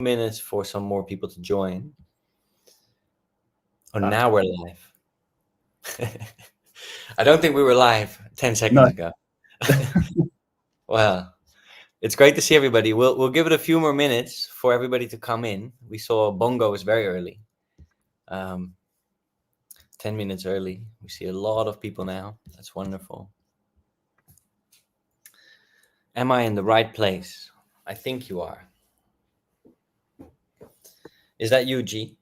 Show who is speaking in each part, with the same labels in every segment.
Speaker 1: minutes for some more people to join. Oh, now we're live. I don't think we were live 10 seconds ago. Well, it's great to see everybody. We'll give it a few more minutes for everybody to come in. We saw Bongo was very early. 10 minutes early. We see a lot of people now. That's wonderful. Am I in the right place? I think you are. Is that you, G?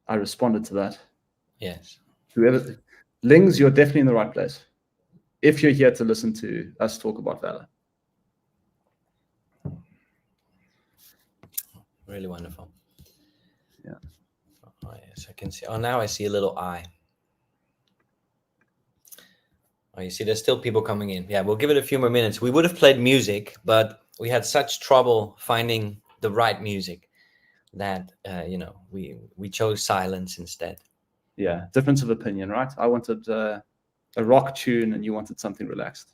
Speaker 2: I responded to that.
Speaker 1: Yes.
Speaker 2: Whoever, Lings, you're definitely in the right place. If you're here to listen to us talk about VALR.
Speaker 1: Really wonderful.
Speaker 2: Yeah.
Speaker 1: Oh, yes, I can see. Oh, now I see a little eye. Oh, you see, there's still people coming in. Yeah, we'll give it a few more minutes. We would have played music, but we had such trouble finding the right music that, we chose silence instead.
Speaker 2: Yeah, difference of opinion, right? I wanted a rock tune and you wanted something relaxed.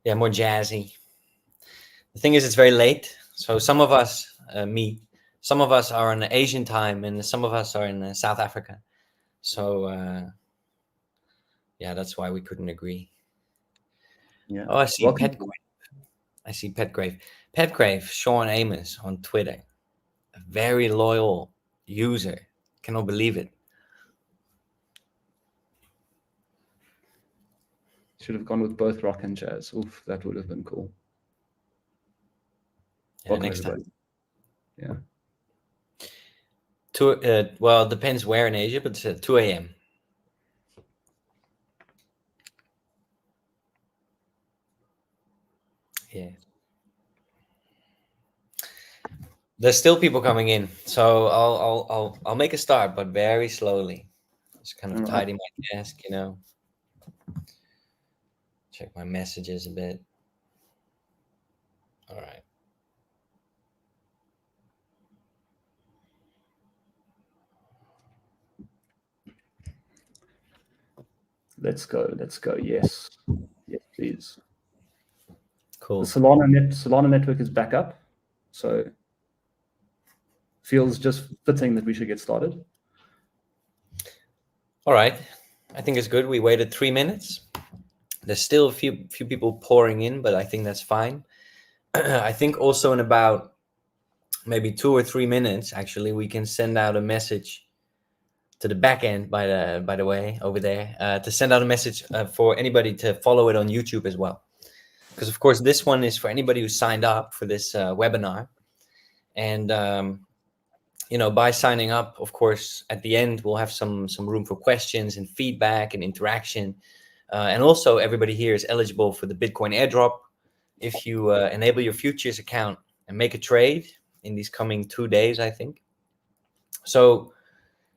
Speaker 1: Yeah, more jazzy. The thing is, it's very late. So some of us, some of us are in Asian time and some of us are in South Africa. So, yeah, that's why we couldn't agree.
Speaker 2: Yeah.
Speaker 1: Oh, I see Petgrave. I see Petgrave. Petgrave, Sean Amos on Twitter. A very loyal user. Cannot believe it.
Speaker 2: Should have gone with both rock and jazz. Oof, that would have been cool.
Speaker 1: Yeah, next time.
Speaker 2: Yeah.
Speaker 1: Well, it depends where in Asia, but it's at 2 a.m. Yeah. There's still people coming in, so I'll make a start, but very slowly. Just kind of tidy my desk, Check my messages a bit. All right.
Speaker 2: Let's go. Yes. Yes, please.
Speaker 1: Cool.
Speaker 2: The Solana network is back up, so feels just fitting that we should get started.
Speaker 1: All right. I think it's good. We waited 3 minutes. There's still a few people pouring in, but I think that's fine. I think also in about maybe 2 or 3 minutes, actually, we can send out a message to the back end, by the way, over there, to send out a message for anybody to follow it on YouTube as well. Because, of course, this one is for anybody who signed up for this webinar. And, by signing up, of course, at the end, we'll have some room for questions and feedback and interaction. And also, everybody here is eligible for the Bitcoin airdrop. If you enable your futures account and make a trade in these coming 2 days, I think. So,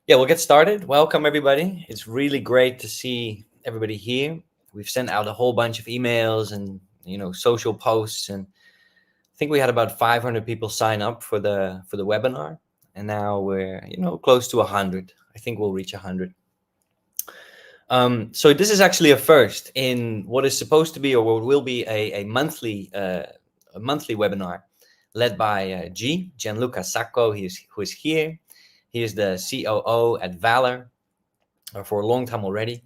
Speaker 1: yeah, we'll get started. Welcome, everybody. It's really great to see everybody here. We've sent out a whole bunch of emails and, social posts. And I think we had about 500 people sign up for the webinar. And now we're, close to 100. I think we'll reach 100. So this is actually a first in what is supposed to be, or what will be, a monthly webinar led by Gianluca Sacco, who is here. He is the COO at VALR for a long time already.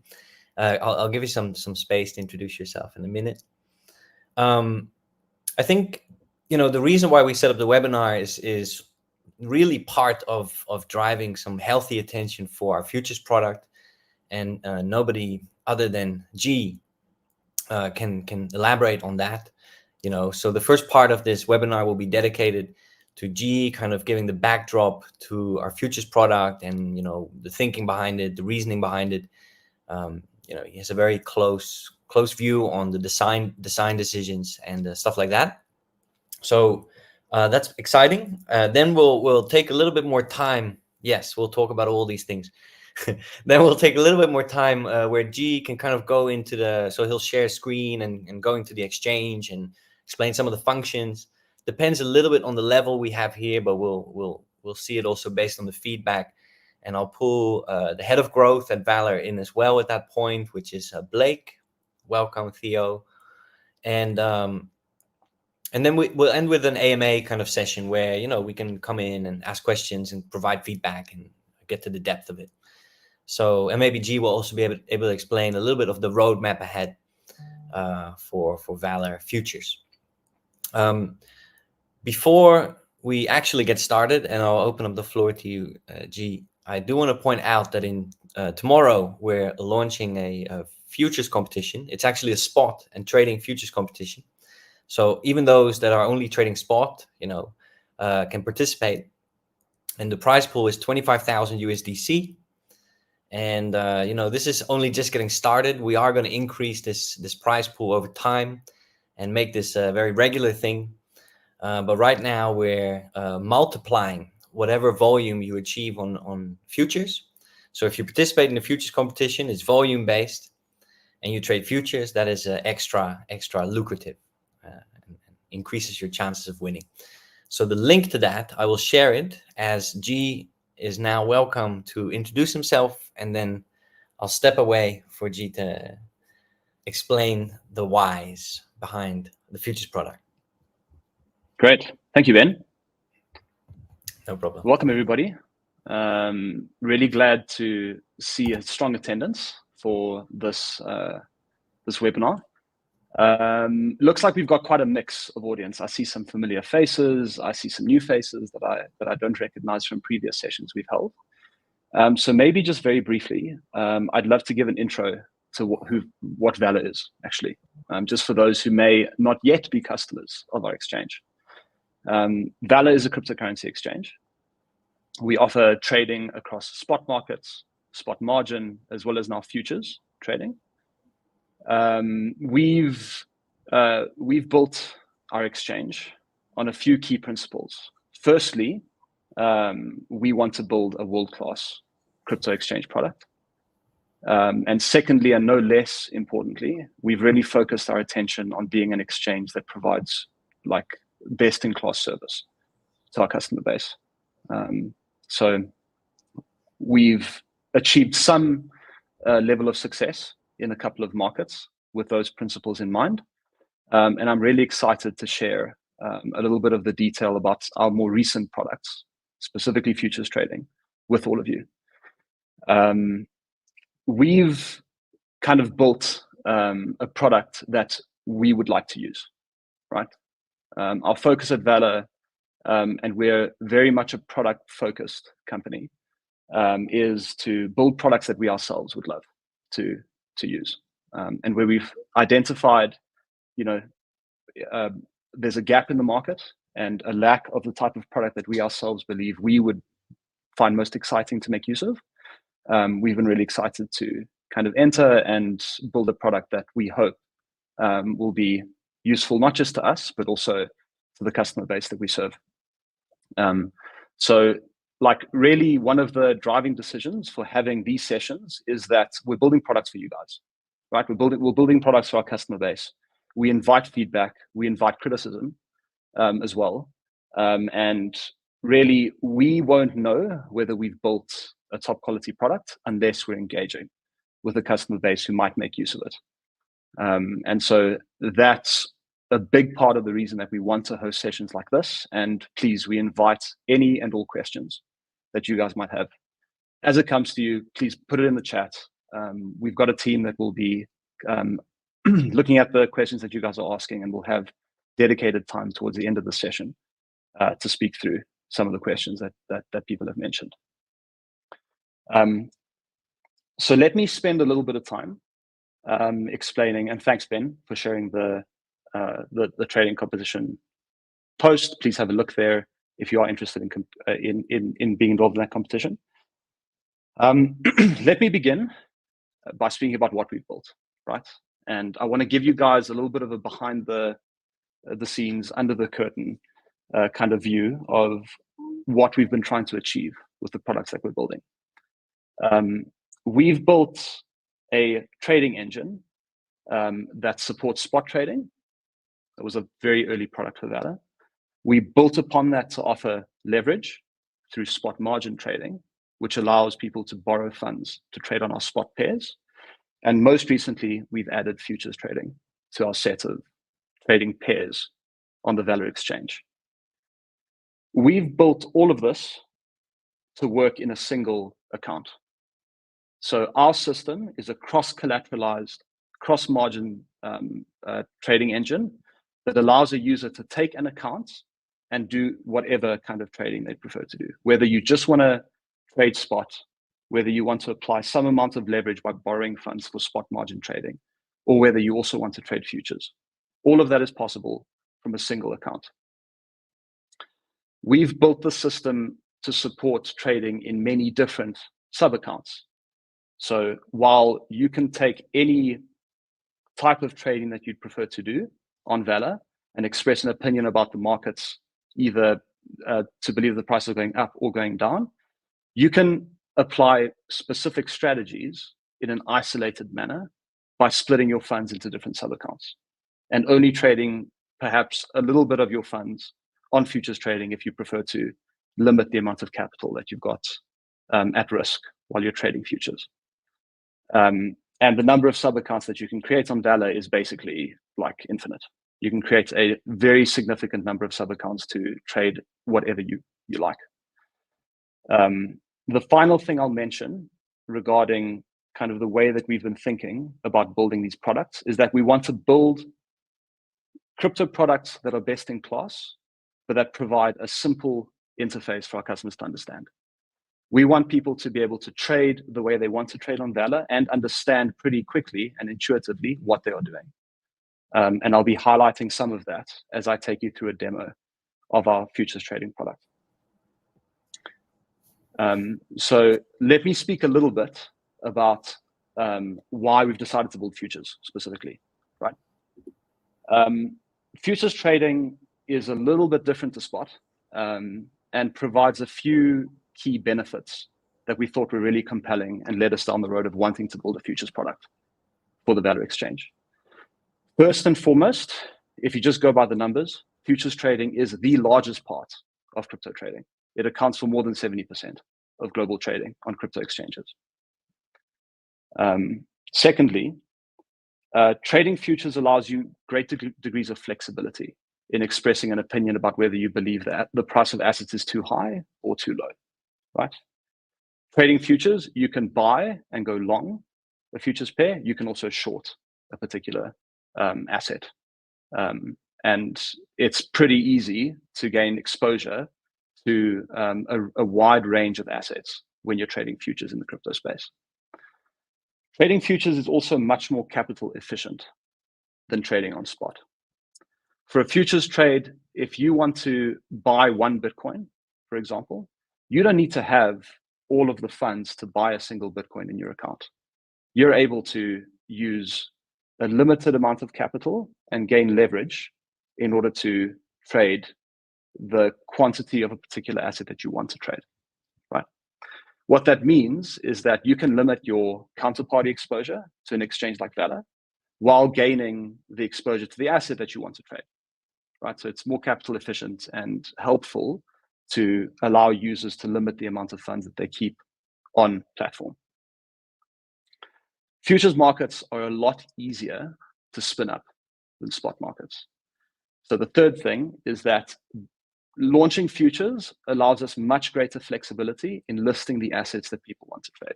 Speaker 1: I'll give you some space to introduce yourself in a minute. I think, the reason why we set up the webinar is really part of driving some healthy attention for our futures product. And nobody other than G can elaborate on that. So the first part of this webinar will be dedicated to G, kind of giving the backdrop to our futures product and, the thinking behind it, the reasoning behind it. He has a very close view on the design decisions and stuff like that. So that's exciting. Then we'll take a little bit more time. Yes, we'll talk about all these things. Then we'll take a little bit more time where G can kind of go into so he'll share screen and go into the exchange and explain some of the functions. Depends a little bit on the level we have here, but we'll see it also based on the feedback. And I'll pull the head of growth at VALR in as well at that point, which is Blake. Welcome, Theo. And And then we'll end with an AMA kind of session where, you know, we can come in and ask questions and provide feedback and get to the depth of it. So, and maybe G will also be able to explain a little bit of the roadmap ahead for VALR futures. Before we actually get started, and I'll open up the floor to you, G, I do want to point out that in tomorrow we're launching a futures competition. It's actually a spot and trading futures competition. So even those that are only trading spot, you know, can participate. And the prize pool is 25,000 USDC. And you know, this is only just getting started. We are going to increase this prize pool over time and make this a very regular thing. But right now we're multiplying whatever volume you achieve on futures. So if you participate in the futures competition, it's volume based, and you trade futures, that is extra lucrative. And increases your chances of winning. So the link to that, I will share it, as G is now welcome to introduce himself, and then I'll step away for G to explain the whys behind the futures product.
Speaker 3: Great. Thank you, Ben.
Speaker 1: No problem.
Speaker 3: Welcome, everybody. Really glad to see a strong attendance for this this webinar. Looks like we've got quite a mix of audience. I see some familiar faces. I see some new faces that I don't recognize from previous sessions we've held. So maybe just very briefly, I'd love to give an intro to what VALR is, actually, just for those who may not yet be customers of our exchange. VALR is a cryptocurrency exchange. We offer trading across spot markets, spot margin, as well as now futures trading. We've built our exchange on a few key principles. Firstly, we want to build a world-class crypto exchange product. And secondly, and no less importantly, we've really focused our attention on being an exchange that provides like best-in-class service to our customer base. So we've achieved some level of success in a couple of markets with those principles in mind. And I'm really excited to share a little bit of the detail about our more recent products, specifically futures trading, with all of you. We've kind of built a product that we would like to use, right? Our focus at VALR, and we're very much a product-focused company, is to build products that we ourselves would love to use, and where we've identified, you know, there's a gap in the market and a lack of the type of product that we ourselves believe we would find most exciting to make use of. We've been really excited to kind of enter and build a product that we hope will be useful not just to us, but also to the customer base that we serve. So like really one of the driving decisions for having these sessions is that we're building products for you guys, right? We're building products for our customer base. We invite feedback, we invite criticism as well. And really we won't know whether we've built a top quality product unless we're engaging with a customer base who might make use of it. And so that's a big part of the reason that we want to host sessions like this. And please, we invite any and all questions that you guys might have. As it comes to you, please put it in the chat. We've got a team that will be looking at the questions that you guys are asking, and we'll have dedicated time towards the end of the session to speak through some of the questions that people have mentioned. So let me spend a little bit of time explaining, and thanks Ben for sharing the trading composition post. Please have a look there if you are interested in being involved in that competition. Let me begin by speaking about what we've built, right? And I want to give you guys a little bit of a behind the scenes, under the curtain kind of view of what we've been trying to achieve with the products that we're building. We've built a trading engine that supports spot trading. That was a very early product for VALR. We built upon that to offer leverage through spot margin trading, which allows people to borrow funds to trade on our spot pairs. And most recently, we've added futures trading to our set of trading pairs on the VALR exchange. We've built all of this to work in a single account. So our system is a cross-collateralized, cross-margin trading engine that allows a user to take an account and do whatever kind of trading they prefer to do. Whether you just want to trade spot, whether you want to apply some amount of leverage by borrowing funds for spot margin trading, or whether you also want to trade futures. All of that is possible from a single account. We've built the system to support trading in many different sub-accounts. So while you can take any type of trading that you'd prefer to do on VALR and express an opinion about the markets, either to believe the price is going up or going down, you can apply specific strategies in an isolated manner by splitting your funds into different sub-accounts and only trading perhaps a little bit of your funds on futures trading if you prefer to limit the amount of capital that you've got at risk while you're trading futures. And the number of sub-accounts that you can create on VALR is basically like infinite. You can create a very significant number of sub-accounts to trade whatever you like. The final thing I'll mention regarding kind of the way that we've been thinking about building these products is that we want to build crypto products that are best in class, but that provide a simple interface for our customers to understand. We want people to be able to trade the way they want to trade on VALR and understand pretty quickly and intuitively what they are doing. And I'll be highlighting some of that as I take you through a demo of our futures trading product. So let me speak a little bit about why we've decided to build futures specifically, right? Futures trading is a little bit different to spot and provides a few key benefits that we thought were really compelling and led us down the road of wanting to build a futures product for the VALR exchange. First and foremost, if you just go by the numbers, futures trading is the largest part of crypto trading. It accounts for more than 70% of global trading on crypto exchanges. Secondly, trading futures allows you great degrees of flexibility in expressing an opinion about whether you believe that the price of assets is too high or too low, right? Trading futures, you can buy and go long a futures pair. You can also short a particular asset. And it's pretty easy to gain exposure to a wide range of assets when you're trading futures in the crypto space. Trading futures is also much more capital efficient than trading on spot. For a futures trade, if you want to buy one Bitcoin, for example, you don't need to have all of the funds to buy a single Bitcoin in your account. You're able to use a limited amount of capital and gain leverage in order to trade the quantity of a particular asset that you want to trade, right? What that means is that you can limit your counterparty exposure to an exchange like VALR while gaining the exposure to the asset that you want to trade, right? So it's more capital efficient and helpful to allow users to limit the amount of funds that they keep on platform. Futures markets are a lot easier to spin up than spot markets. So the third thing is that launching futures allows us much greater flexibility in listing the assets that people want to trade.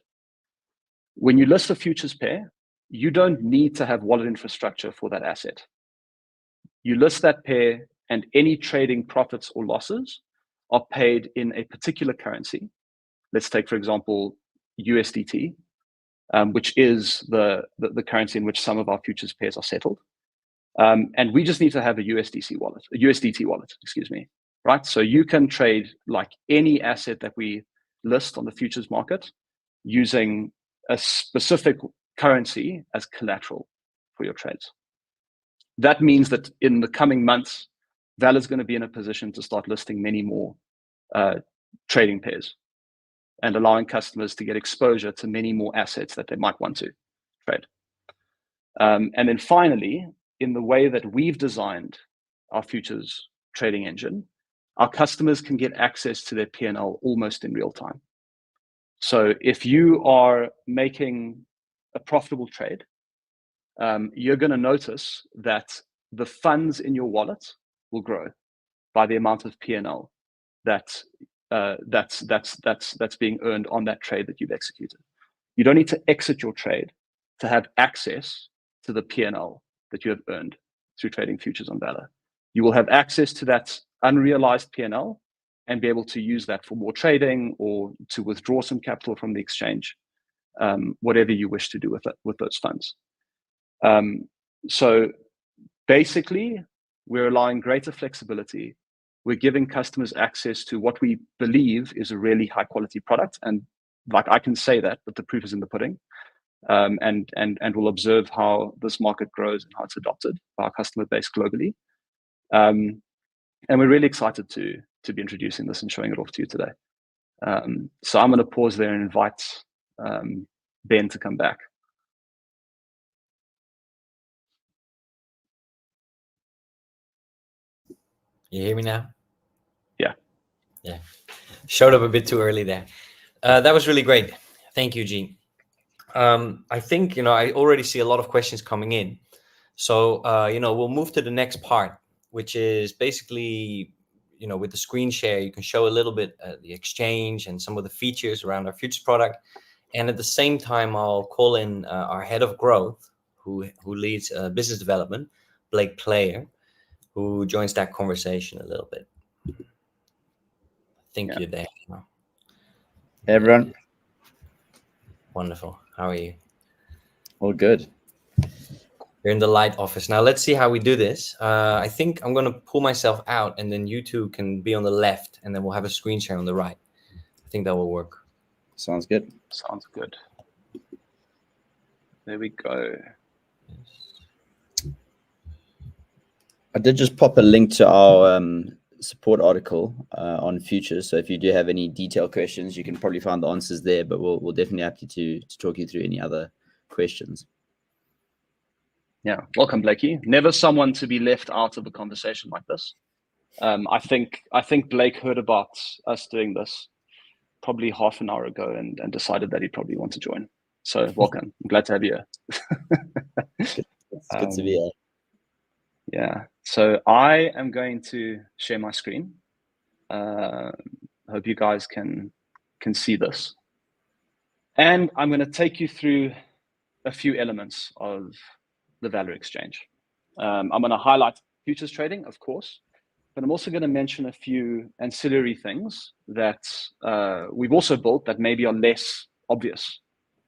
Speaker 3: When you list a futures pair, you don't need to have wallet infrastructure for that asset. You list that pair and any trading profits or losses are paid in a particular currency. Let's take, for example, USDT, which is the currency in which some of our futures pairs are settled. And we just need to have a USDT wallet, excuse me, right? So you can trade like any asset that we list on the futures market using a specific currency as collateral for your trades. That means that in the coming months, VALR is going to be in a position to start listing many more trading pairs and allowing customers to get exposure to many more assets that they might want to trade. And then finally, in the way that we've designed our futures trading engine, our customers can get access to their P&L almost in real time. So if you are making a profitable trade, you're going to notice that the funds in your wallet will grow by the amount of P&L that's being earned on that trade that you've executed. You don't need to exit your trade to have access to the P&L that you have earned through trading futures on VALR. You will have access to that unrealized P&L and be able to use that for more trading or to withdraw some capital from the exchange, whatever you wish to do with those funds. So basically, we're allowing greater flexibility. We're giving customers access to what we believe is a really high quality product. And like I can say that, but the proof is in the pudding. And we'll observe how this market grows and how it's adopted by our customer base globally. And we're really excited to be introducing this and showing it off to you today. So I'm going to pause there and invite Ben to come back.
Speaker 1: You hear me now?
Speaker 3: Yeah.
Speaker 1: Yeah. Showed up a bit too early there. That was really great. Thank you, G. I think, I already see a lot of questions coming in. So, we'll move to the next part, which is basically, with the screen share, you can show a little bit the exchange and some of the features around our futures product. And at the same time, I'll call in our head of growth, who leads business development, Blake Player, who joins that conversation a little bit. I think you're there.
Speaker 4: Hey, everyone.
Speaker 1: Wonderful. How are you?
Speaker 4: All good.
Speaker 1: You're in the light office. Now, let's see how we do this. I think I'm going to pull myself out, and then you two can be on the left, and then we'll have a screen share on the right. I think that will work.
Speaker 4: Sounds good.
Speaker 3: Sounds good. There we go.
Speaker 4: I did just pop a link to our support article on futures. So if you do have any detailed questions, you can probably find the answers there, but we'll definitely happy to talk you through any other questions.
Speaker 3: Yeah, welcome, Blakey. Never someone to be left out of a conversation like this. I think Blake heard about us doing this probably half an hour ago and decided that he'd probably want to join. So welcome. I'm glad to have you here.
Speaker 4: It's good to be here.
Speaker 3: Yeah. So I am going to share my screen. Hope you guys can see this. And I'm going to take you through a few elements of the VALR exchange. I'm going to highlight futures trading, of course, but I'm also going to mention a few ancillary things that we've also built that maybe are less obvious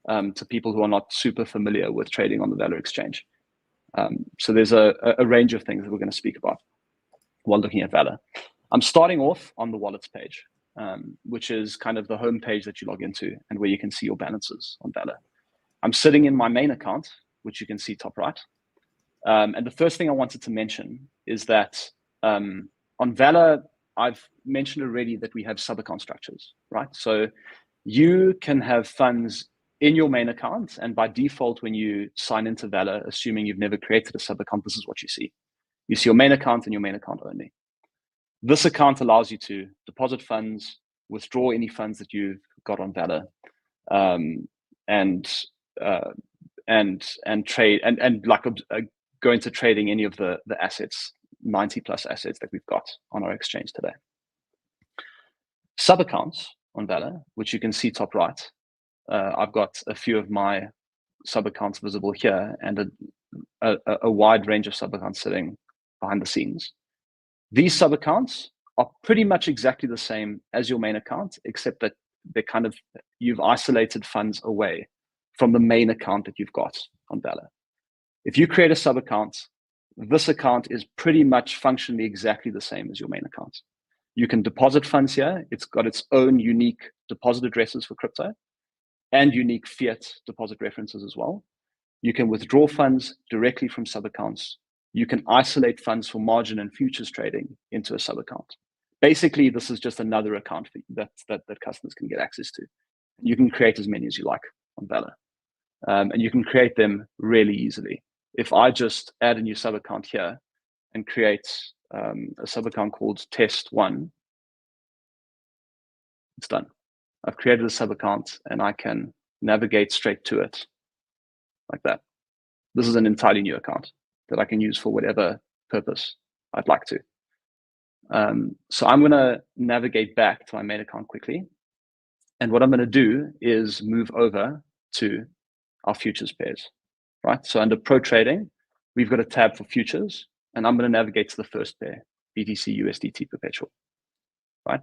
Speaker 3: to people who are not super familiar with trading on the VALR exchange. So there's a range of things that we're going to speak about while looking at VALR. I'm starting off on the wallets page, which is kind of the home page that you log into and where you can see your balances on VALR. I'm sitting in my main account, which you can see top right. And the first thing I wanted to mention is that on VALR, I've mentioned already that we have sub-account structures, right? So you can have funds in your main account, and by default, when you sign into VALR, assuming you've never created a sub-account, this is what you see. You see your main account and your main account only. This account allows you to deposit funds, withdraw any funds that you've got on VALR, and trade and like go into trading any of the assets, 90 plus assets that we've got on our exchange today. Sub accounts on VALR, which you can see top right. I've got a few of my sub accounts visible here and a wide range of sub accounts sitting behind the scenes. These sub accounts are pretty much exactly the same as your main account, except that you've isolated funds away from the main account that you've got on VALR. If you create a sub account, this account is pretty much functionally exactly the same as your main account. You can deposit funds here. It's got its own unique deposit addresses for crypto and unique fiat deposit references as well. You can withdraw funds directly from sub accounts. You can isolate funds for margin and futures trading into a sub account. Basically, this is just another account that customers can get access to. You can create as many as you like on VALR. And you can create them really easily. If I just add a new sub account here and create a sub account called test1, it's done. I've created a sub account and I can navigate straight to it like that. This is an entirely new account that I can use for whatever purpose I'd like to. So I'm going to navigate back to my main account quickly. And what I'm going to do is move over to our futures pairs, right? So under Pro Trading, we've got a tab for futures, and I'm going to navigate to the first pair, BTC USDT perpetual, right?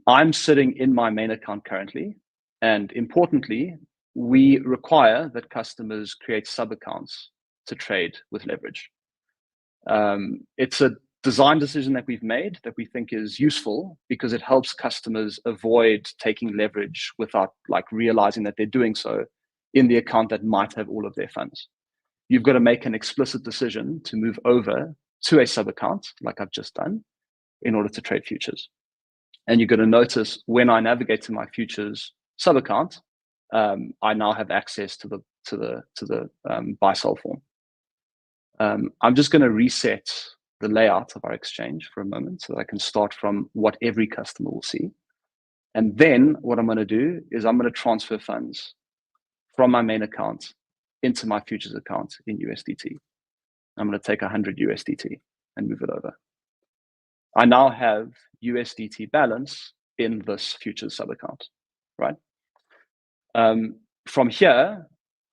Speaker 3: I'm sitting in my main account currently, and importantly, we require that customers create sub-accounts to trade with leverage. It's a design decision that we've made that we think is useful because it helps customers avoid taking leverage without like realizing that they're doing so in the account that might have all of their funds. You've got to make an explicit decision to move over to a sub-account like I've just done in order to trade futures. And you're going to notice when I navigate to my futures sub-account, I now have access to the buy-sell form. I'm just going to reset the layout of our exchange for a moment so that I can start from what every customer will see. And then what I'm going to do is I'm going to transfer funds from my main account into my futures account in USDT. I'm going to take 100 USDT and move it over. I now have USDT balance in this futures sub-account, right? From here,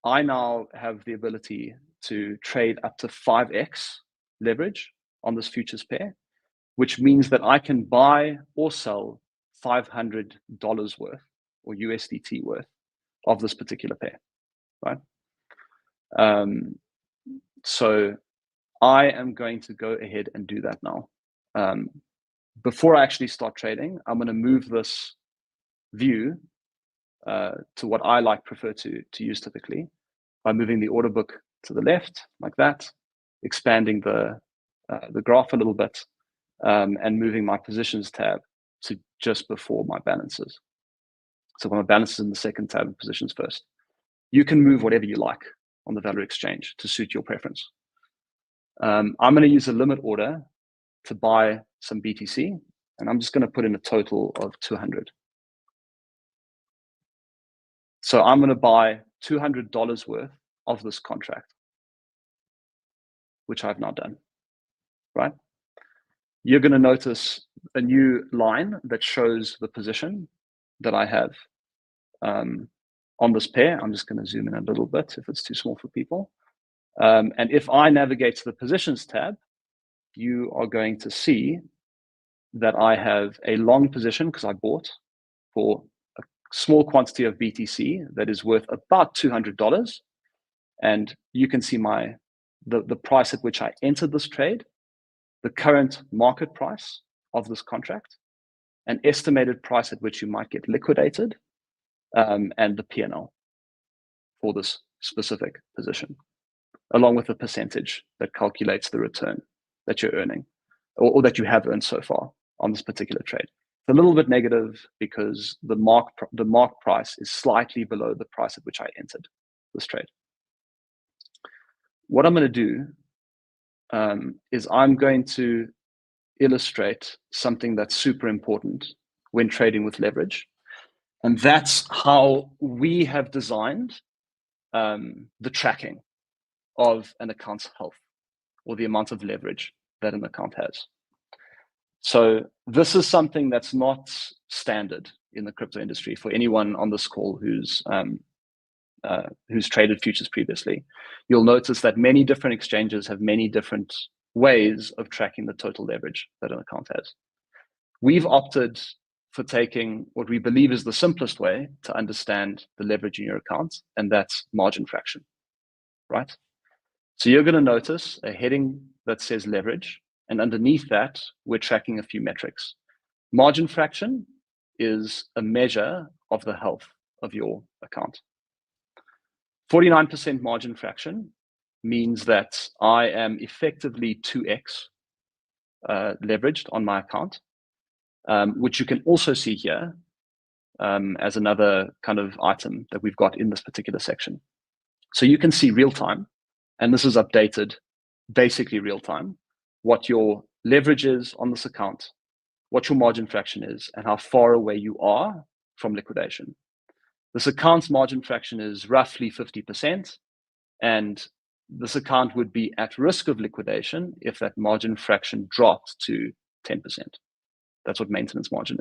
Speaker 3: I now have the ability to trade up to 5x leverage on this futures pair, which means that I can buy or sell $500 worth or USDT worth of this particular pair, right? So I am going to go ahead and do that now. Before I actually start trading, I'm going to move this view to what I prefer to use typically by moving the order book to the left like that, expanding the graph a little bit, and moving my positions tab to just before my balances. So my balances in the second tab and positions first. You can move whatever you like on the VALR exchange to suit your preference. I'm going to use a limit order to buy some BTC, and I'm just going to put in a total of 200. So I'm going to buy $200 worth of this contract, which I've now done, right? You're going to notice a new line that shows the position that I have on this pair. I'm just going to zoom in a little bit if it's too small for people. And if I navigate to the positions tab, you are going to see that I have a long position because I bought for a small quantity of BTC that is worth about $200. And you can see the price at which I entered this trade, the current market price of this contract, an estimated price at which you might get liquidated, and the P&L for this specific position, along with the percentage that calculates the return that you're earning or that you have earned so far on this particular trade. It's a little bit negative because the mark price is slightly below the price at which I entered this trade. What I'm going to do is I'm going to illustrate something that's super important when trading with leverage. And that's how we have designed the tracking of an account's health or the amount of leverage that an account has. So this is something that's not standard in the crypto industry for anyone on this call who's traded futures previously. You'll notice that many different exchanges have many different ways of tracking the total leverage that an account has. We've opted for taking what we believe is the simplest way to understand the leverage in your account, and that's margin fraction, right? So you're going to notice a heading that says leverage, and underneath that, we're tracking a few metrics. Margin fraction is a measure of the health of your account. 49% margin fraction means that I am effectively 2x leveraged on my account, which you can also see here as another kind of item that we've got in this particular section. So you can see real time, and this is updated basically real time, what your leverage is on this account, what your margin fraction is, and how far away you are from liquidation. This account's margin fraction is roughly 50%, and this account would be at risk of liquidation if that margin fraction dropped to 10%. That's what maintenance margin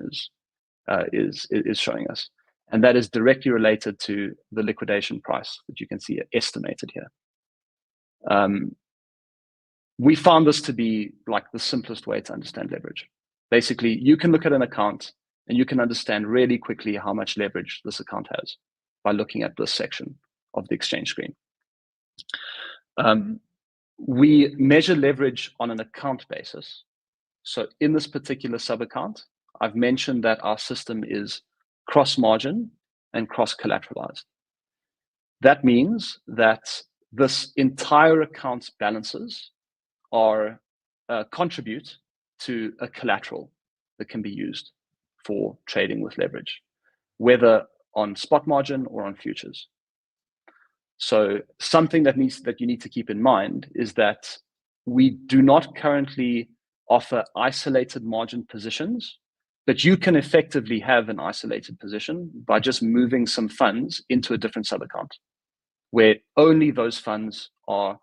Speaker 3: is showing us. And that is directly related to the liquidation price that you can see estimated here. We found this to be like the simplest way to understand leverage. Basically, you can look at an account and you can understand really quickly how much leverage this account has by looking at this section of the exchange screen. We measure leverage on an account basis. So in this particular sub-account, I've mentioned that our system is cross-margin and cross-collateralized. That means that this entire account's balances are contribute to a collateral that can be used for trading with leverage, whether on spot margin or on futures. So something that you need to keep in mind is that we do not currently offer isolated margin positions, but you can effectively have an isolated position by just moving some funds into a different sub-account where only those funds are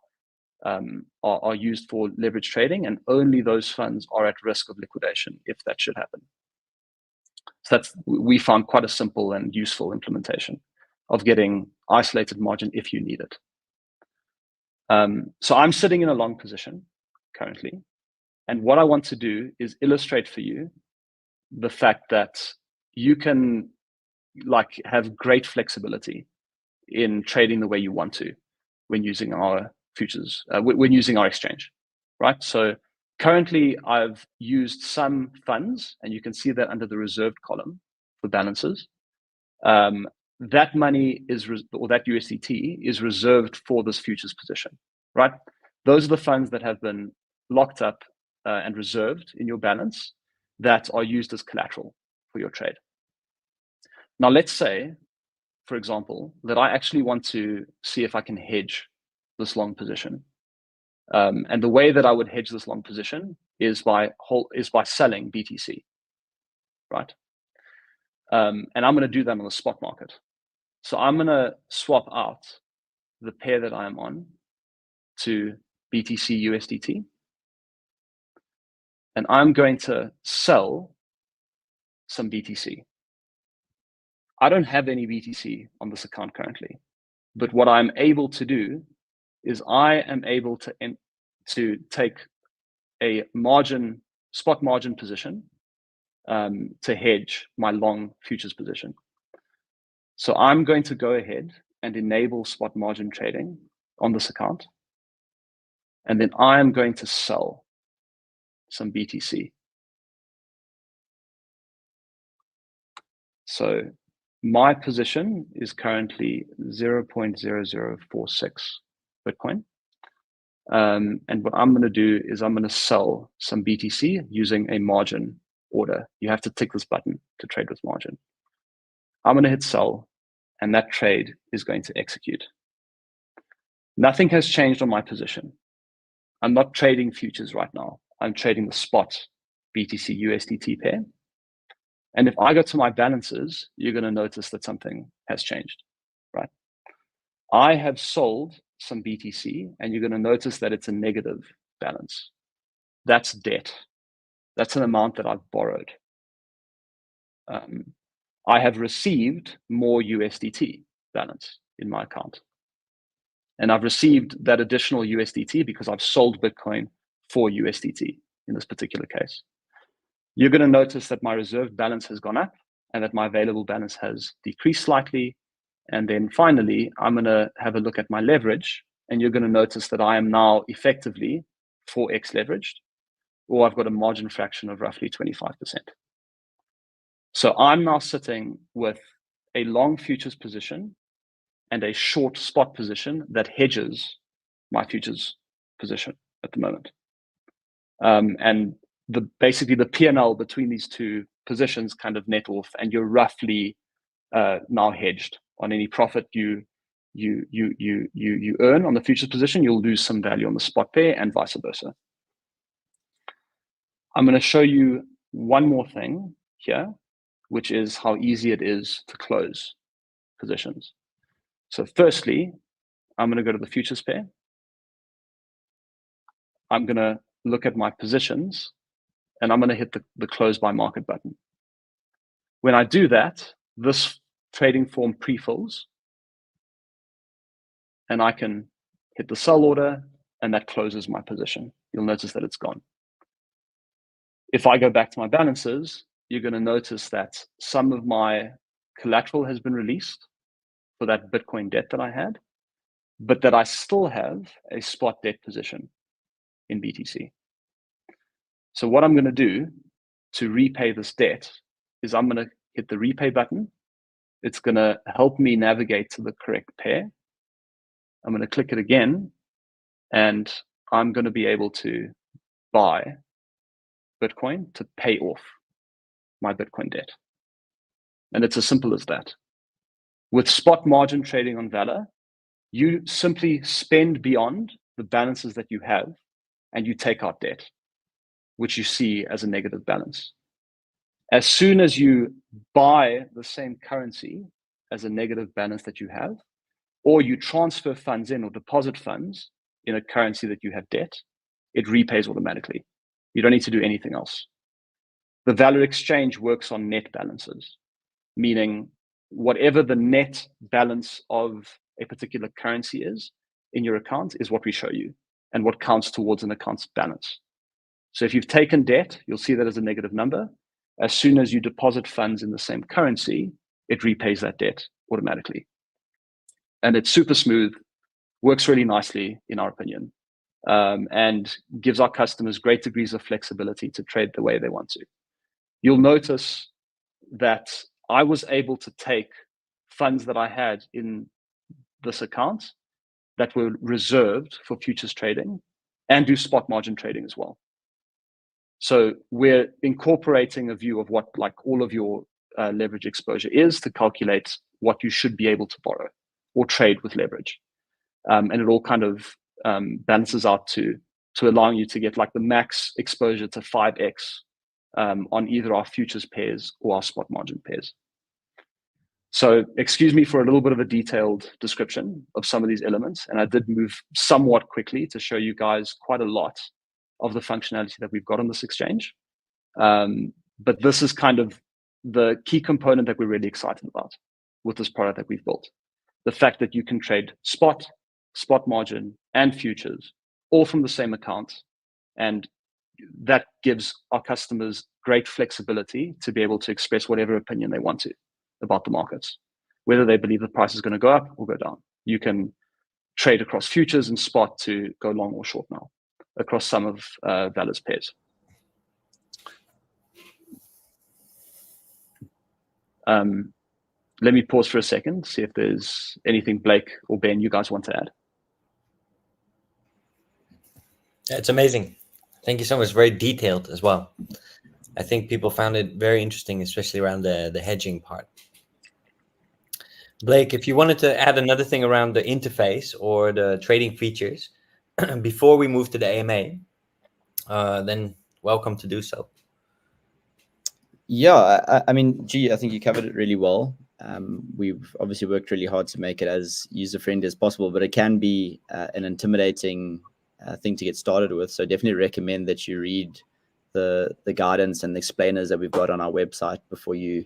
Speaker 3: used for leverage trading, and only those funds are at risk of liquidation if that should happen. So we found quite a simple and useful implementation of getting isolated margin if you need it. So I'm sitting in a long position currently, and what I want to do is illustrate for you the fact that you can have great flexibility in trading the way you want to when using our futures, when using our exchange, right? So currently I've used some funds, and you can see that under the reserved column for balances. That money or that USDT is reserved for this futures position, right? Those are the funds that have been locked up and reserved in your balance that are used as collateral for your trade. Now, let's say, for example, that I actually want to see if I can hedge this long position. And the way that I would hedge this long position is by selling BTC, right? And I'm going to do that on the spot market. So I'm going to swap out the pair that I am on to BTC USDT. And I'm going to sell some BTC. I don't have any BTC on this account currently, but what I'm able to do is I am able to take a spot margin position to hedge my long futures position. So I'm going to go ahead and enable spot margin trading on this account. And then I am going to sell some BTC. So my position is currently 0.0046 Bitcoin. And what I'm going to do is I'm going to sell some BTC using a margin order. You have to tick this button to trade with margin. I'm going to hit sell, and that trade is going to execute. Nothing has changed on my position. I'm not trading futures right now. I'm trading the spot BTC USDT pair. And if I go to my balances, you're going to notice that something has changed, right? I have sold some BTC, and you're going to notice that it's a negative balance. That's debt. That's an amount that I've borrowed. I have received more USDT balance in my account. And I've received that additional USDT because I've sold Bitcoin for USDT in this particular case. You're going to notice that my reserve balance has gone up and that my available balance has decreased slightly. And then finally, I'm going to have a look at my leverage, and you're going to notice that I am now effectively 4x leveraged, or I've got a margin fraction of roughly 25%. So I'm now sitting with a long futures position and a short spot position that hedges my futures position at the moment. And basically the P&L between these two positions kind of net off, and you're roughly now hedged on any profit you earn on the futures position. You'll lose some value on the spot pair, and vice versa. I'm going to show you one more thing here, which is how easy it is to close positions. So firstly, I'm going to go to the futures pair, I'm going to look at my positions, and I'm going to hit the close by market button. When I do that, this trading form pre-fills, and I can hit the sell order, and that closes my position. You'll notice that it's gone. If I go back to my balances, you're going to notice that some of my collateral has been released for that Bitcoin debt that I had, but that I still have a spot debt position in BTC. So what I'm going to do to repay this debt is I'm going to hit the repay button. It's going to help me navigate to the correct pair. I'm going to click it again, and I'm going to be able to buy Bitcoin to pay off my Bitcoin debt. And it's as simple as that. With spot margin trading on VALR, you simply spend beyond the balances that you have, and you take out debt, which you see as a negative balance. As soon as you buy the same currency as a negative balance that you have, or you transfer funds in or deposit funds in a currency that you have debt, it repays automatically. You don't need to do anything else. The VALR exchange works on net balances, meaning whatever the net balance of a particular currency is in your account is what we show you and what counts towards an account's balance. So if you've taken debt, you'll see that as a negative number. As soon as you deposit funds in the same currency, it repays that debt automatically. And it's super smooth, works really nicely in our opinion, and gives our customers great degrees of flexibility to trade the way they want to. You'll notice that I was able to take funds that I had in this account that were reserved for futures trading and do spot margin trading as well. So we're incorporating a view of what like all of your leverage exposure is to calculate what you should be able to borrow or trade with leverage. And it all kind of balances out to allowing you to get like the max exposure to 5x on either our futures pairs or our spot margin pairs. So excuse me for a little bit of a detailed description of some of these elements. And I did move somewhat quickly to show you guys quite a lot of the functionality that we've got on this exchange. But this is kind of the key component that we're really excited about with this product that we've built. The fact that you can trade spot margin, and futures all from the same account. And that gives our customers great flexibility to be able to express whatever opinion they want to about the markets, whether they believe the price is going to go up or go down. You can trade across futures and spot to go long or short now across some of VALR's pairs. Let me pause for a second, see if there's anything Blake or Ben you guys want to add.
Speaker 1: It's amazing. Thank you so much. Very detailed as well. I think people found it very interesting, especially around the hedging part. Blake, if you wanted to add another thing around the interface or the trading features before we move to the AMA, then welcome to do so.
Speaker 4: Yeah, I mean, I think you covered it really well. We've obviously worked really hard to make it as user-friendly as possible, but it can be an intimidating thing to get started with. So definitely recommend that you read the guidance and the explainers that we've got on our website before you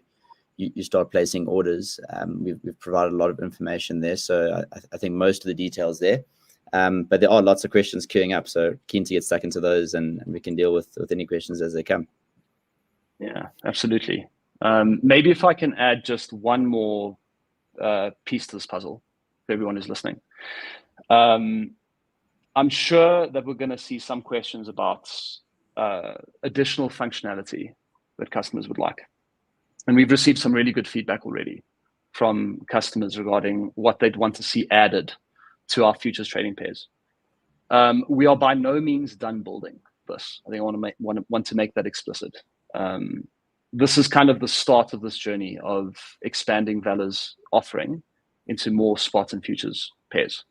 Speaker 4: start placing orders. We've provided a lot of information there, so I think most of the details there. But there are lots of questions queuing up, so keen to get stuck into those, and we can deal with any questions as they come.
Speaker 3: Yeah, absolutely. Maybe if I can add just one more piece to this puzzle for everyone who's listening. I'm sure that we're going to see some questions about additional functionality that customers would like. And we've received some really good feedback already from customers regarding what they'd want to see added to our futures trading pairs. We are by no means done building this. I think I want to make that explicit. This is kind of the start of this journey of expanding VALR's offering into more spot and futures pairs.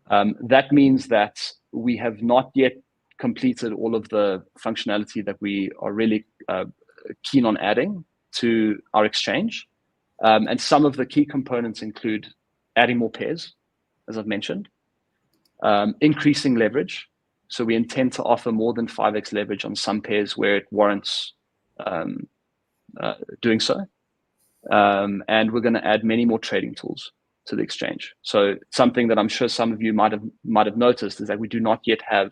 Speaker 3: That means that we have not yet completed all of the functionality that we are really keen on adding to our exchange. And some of the key components include adding more pairs, as I've mentioned, increasing leverage, So we intend to offer more than 5x leverage on some pairs where it warrants doing so. And we're going to add many more trading tools to the exchange. So something that I'm sure some of you might have noticed is that we do not yet have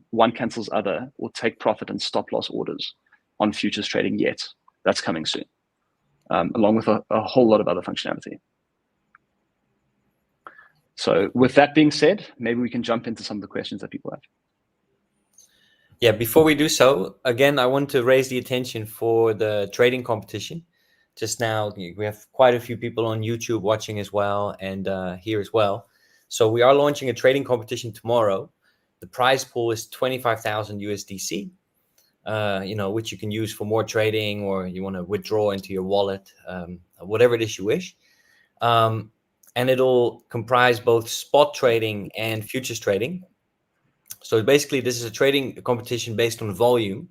Speaker 3: one cancels other or take profit and stop loss orders on futures trading yet. That's coming soon, along with a whole lot of other functionality. So with that being said, maybe we can jump into some of the questions that people have.
Speaker 1: Yeah, before we do so, again, I want to raise the attention for the trading competition. Just now, we have quite a few people on YouTube watching as well, and here as well. So we are launching a trading competition tomorrow. The prize pool is 25,000 USDC, which you can use for more trading, or you want to withdraw into your wallet, whatever it is you wish. And it'll comprise both spot trading and futures trading. So basically, this is a trading competition based on volume.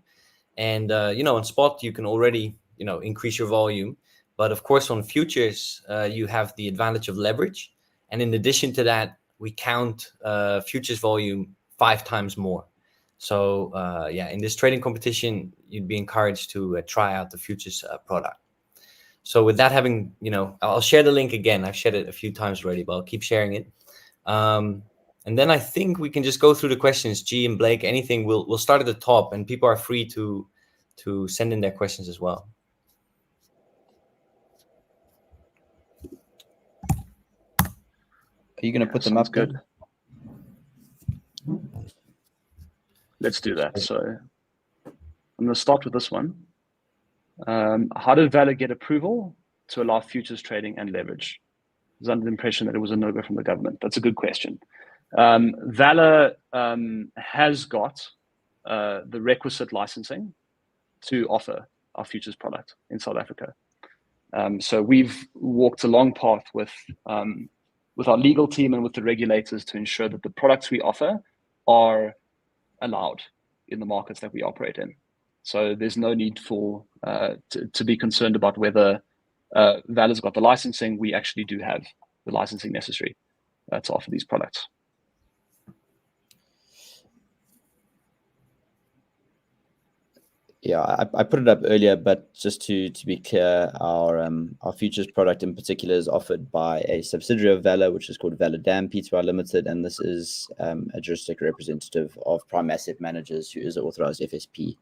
Speaker 1: And, on spot, you can already, increase your volume. But of course, on futures, you have the advantage of leverage. And in addition to that, we count futures volume 5 times more. So, in this trading competition, you'd be encouraged to try out the futures product. So with that having, I'll share the link again. I've shared it a few times already, but I'll keep sharing it. And then I think we can just go through the questions. G and Blake, anything, we'll start at the top, and people are free to send in their questions as well.
Speaker 4: Are you going to put them up?
Speaker 3: Good. Let's do that. So I'm going to start with this one. How did VALR get approval to allow futures trading and leverage? I was under the impression that it was a no-go from the government. That's a good question. VALR has got the requisite licensing to offer our futures product in South Africa. So we've walked a long path with our legal team and with the regulators to ensure that the products we offer are allowed in the markets that we operate in. So there's no need for to be concerned about whether VALR's got the licensing. We actually do have the licensing necessary to offer these products.
Speaker 4: Yeah, I put it up earlier, but just to be clear, our futures product in particular is offered by a subsidiary of VALR, which is called VALR DAM Pty Ltd, and this is a juristic representative of Prime Asset Managers, who is an authorized FSP.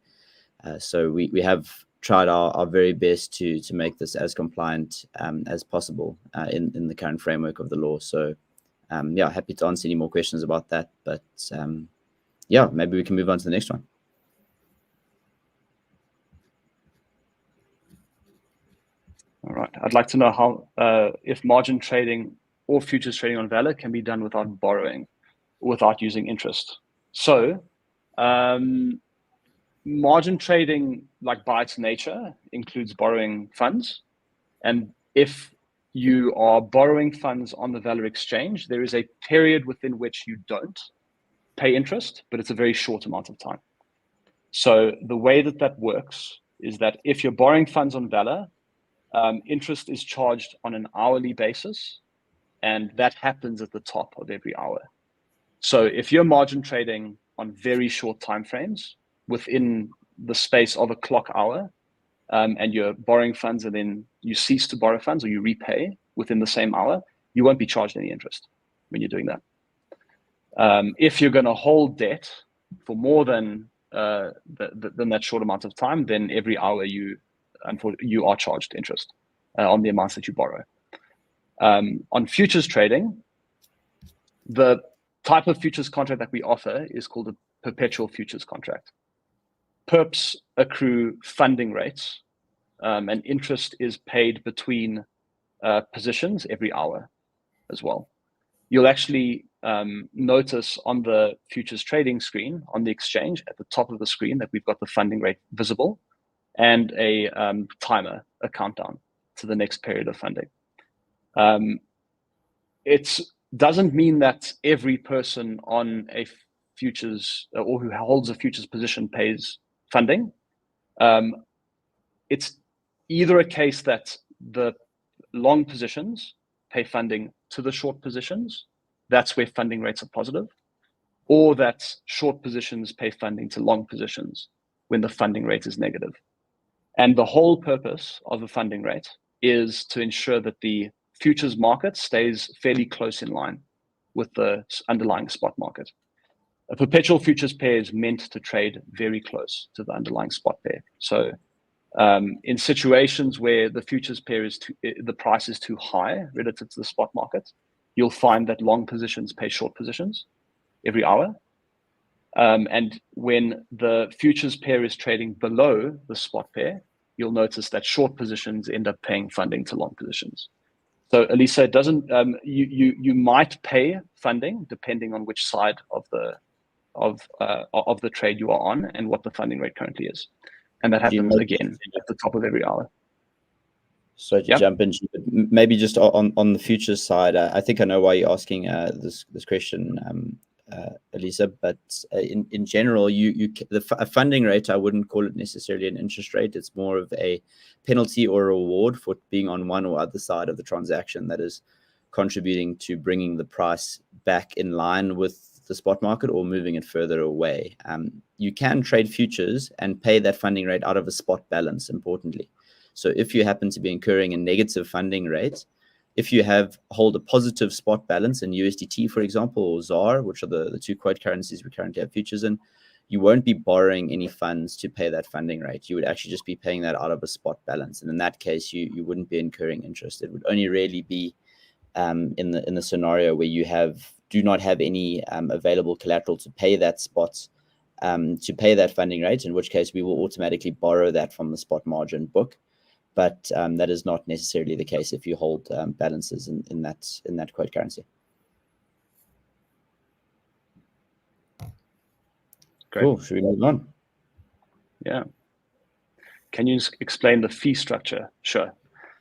Speaker 4: So we have tried our very best to make this as compliant as possible in the current framework of the law. So happy to answer any more questions about that. But maybe we can move on to the next one.
Speaker 3: All right. I'd like to know how if margin trading or futures trading on VALR can be done without borrowing, without using interest. So margin trading, like by its nature, includes borrowing funds. And if you are borrowing funds on the VALR exchange, there is a period within which you don't pay interest, but it's a very short amount of time. So the way that works is that if you're borrowing funds on VALR, interest is charged on an hourly basis, and that happens at the top of every hour. So if you're margin trading on very short timeframes within the space of a clock hour, and you're borrowing funds and then you cease to borrow funds or you repay within the same hour, you won't be charged any interest when you're doing that. If you're going to hold debt for more than that short amount of time, then every hour you are charged interest on the amounts that you borrow. On futures trading, the type of futures contract that we offer is called a perpetual futures contract. Perps accrue funding rates, and interest is paid between positions every hour as well. You'll actually notice on the futures trading screen on the exchange at the top of the screen that we've got the funding rate visible and a timer, a countdown to the next period of funding. It doesn't mean that every person on a futures or who holds a futures position pays funding. It's either a case that the long positions pay funding to the short positions. That's where funding rates are positive. or that short positions pay funding to long positions when the funding rate is negative. And the whole purpose of the funding rate is to ensure that the futures market stays fairly close in line with the underlying spot market. A perpetual futures pair is meant to trade very close to the underlying spot pair. So in situations where the futures pair is the price is too high relative to the spot market, you'll find that long positions pay short positions every hour. And when the futures pair is trading below the spot pair, you'll notice that short positions end up paying funding to long positions. So Elisa, it doesn't you might pay funding depending on which side of the trade you are on and what the funding rate currently is, and that happens again at the top of every hour.
Speaker 4: So to jump in, maybe just on the futures side, I think I know why you're asking this question, Elisa. But in general, a funding rate, I wouldn't call it necessarily an interest rate. It's more of a penalty or a reward for being on one or other side of the transaction that is contributing to bringing the price back in line with the spot market or moving it further away. You can trade futures and pay that funding rate out of a spot balance, importantly. So if you happen to be incurring a negative funding rate, if you hold a positive spot balance in USDT, for example, or ZAR, which are the two quote currencies we currently have futures in, you won't be borrowing any funds to pay that funding rate. You would actually just be paying that out of a spot balance. And in that case, you wouldn't be incurring interest. It would only really be in the scenario where you do not have any available collateral to pay that funding rate, in which case we will automatically borrow that from the spot margin book. But that is not necessarily the case if you hold balances in that quote currency.
Speaker 3: Great.
Speaker 4: Cool. Should we move on?
Speaker 3: Yeah. Can you explain the fee structure? Sure.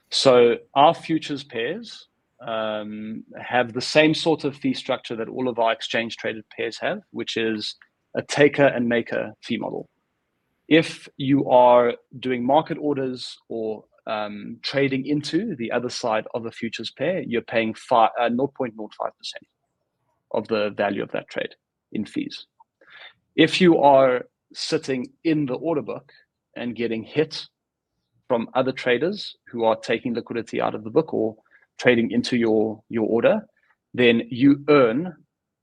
Speaker 3: So our futures pairs have the same sort of fee structure that all of our exchange traded pairs have, which is a taker and maker fee model. If you are doing market orders or trading into the other side of a futures pair, you're paying 0.05% of the value of that trade in fees. If you are sitting in the order book and getting hit from other traders who are taking liquidity out of the book or trading into your order, then you earn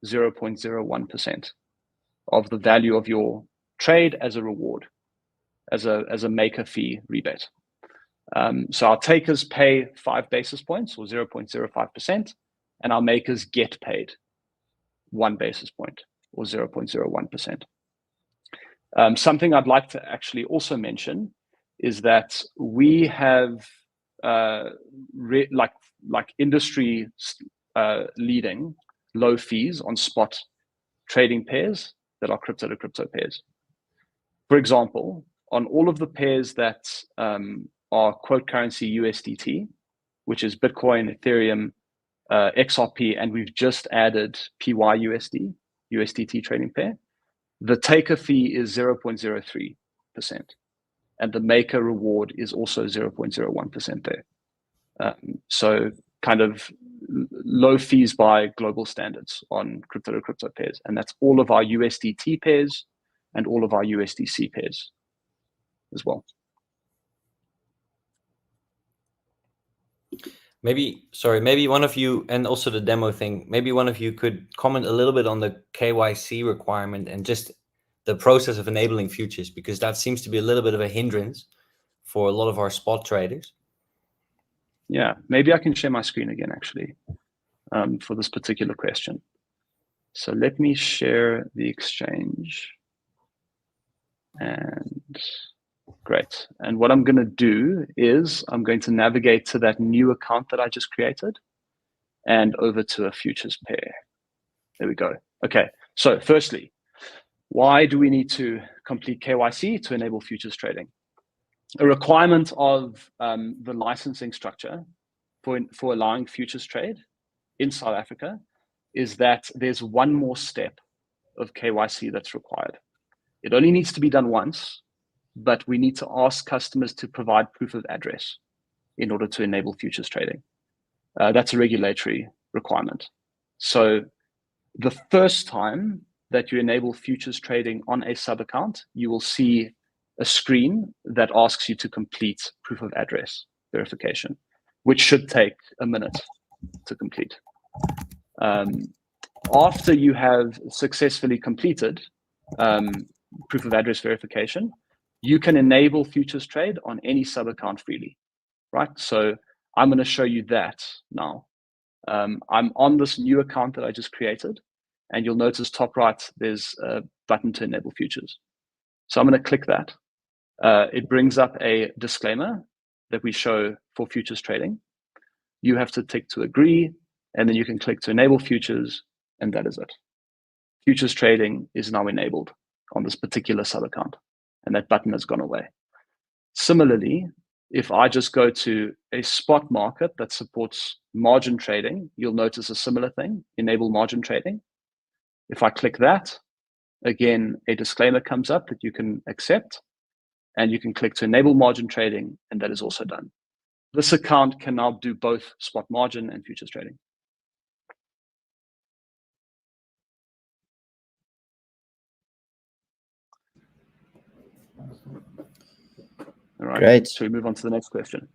Speaker 3: 0.01% of the value of your trade as a reward, as a maker fee rebate. So our takers pay 5 basis points or 0.05%, and our makers get paid 1 basis point or 0.01%. Something I'd like to actually also mention is that we have like industry leading low fees on spot trading pairs that are crypto to crypto pairs. For example, on all of the pairs that are quote currency USDT, which is Bitcoin, Ethereum, XRP, and we've just added PYUSD, USDT trading pair, the taker fee is 0.03%, and the maker reward is also 0.01% there. So kind of low fees by global standards on crypto to crypto pairs, and that's all of our USDT pairs and all of our USDC pairs as well.
Speaker 1: Maybe one of you, and also the demo thing, maybe one of you could comment a little bit on the KYC requirement and just the process of enabling futures, because that seems to be a little bit of a hindrance for a lot of our spot traders.
Speaker 3: Yeah, maybe I can share my screen again, actually, for this particular question. So let me share the exchange. And great. And what I'm going to do is I'm going to navigate to that new account that I just created and over to a futures pair. There we go. Okay. So firstly, why do we need to complete KYC to enable futures trading? A requirement of the licensing structure for allowing futures trade in South Africa is that there's one more step of KYC that's required. It only needs to be done once, but we need to ask customers to provide proof of address in order to enable futures trading. That's a regulatory requirement. So the first time that you enable futures trading on a sub account, you will see a screen that asks you to complete proof of address verification, which should take a minute to complete. After you have successfully completed proof of address verification, you can enable futures trade on any sub account freely, right? So I'm going to show you that now. I'm on this new account that I just created, and you'll notice top right, there's a button to enable futures. So I'm going to click that. It brings up a disclaimer that we show for futures trading. You have to tick to agree, and then you can click to enable futures, and that is it. Futures trading is now enabled on this particular sub account, and that button has gone away. Similarly, if I just go to a spot market that supports margin trading, you'll notice a similar thing, enable margin trading. If I click that, again, a disclaimer comes up that you can accept, and you can click to enable margin trading, and that is also done. This account can now do both spot margin and futures trading. All right.
Speaker 4: Great.
Speaker 3: Shall we move on to the next question?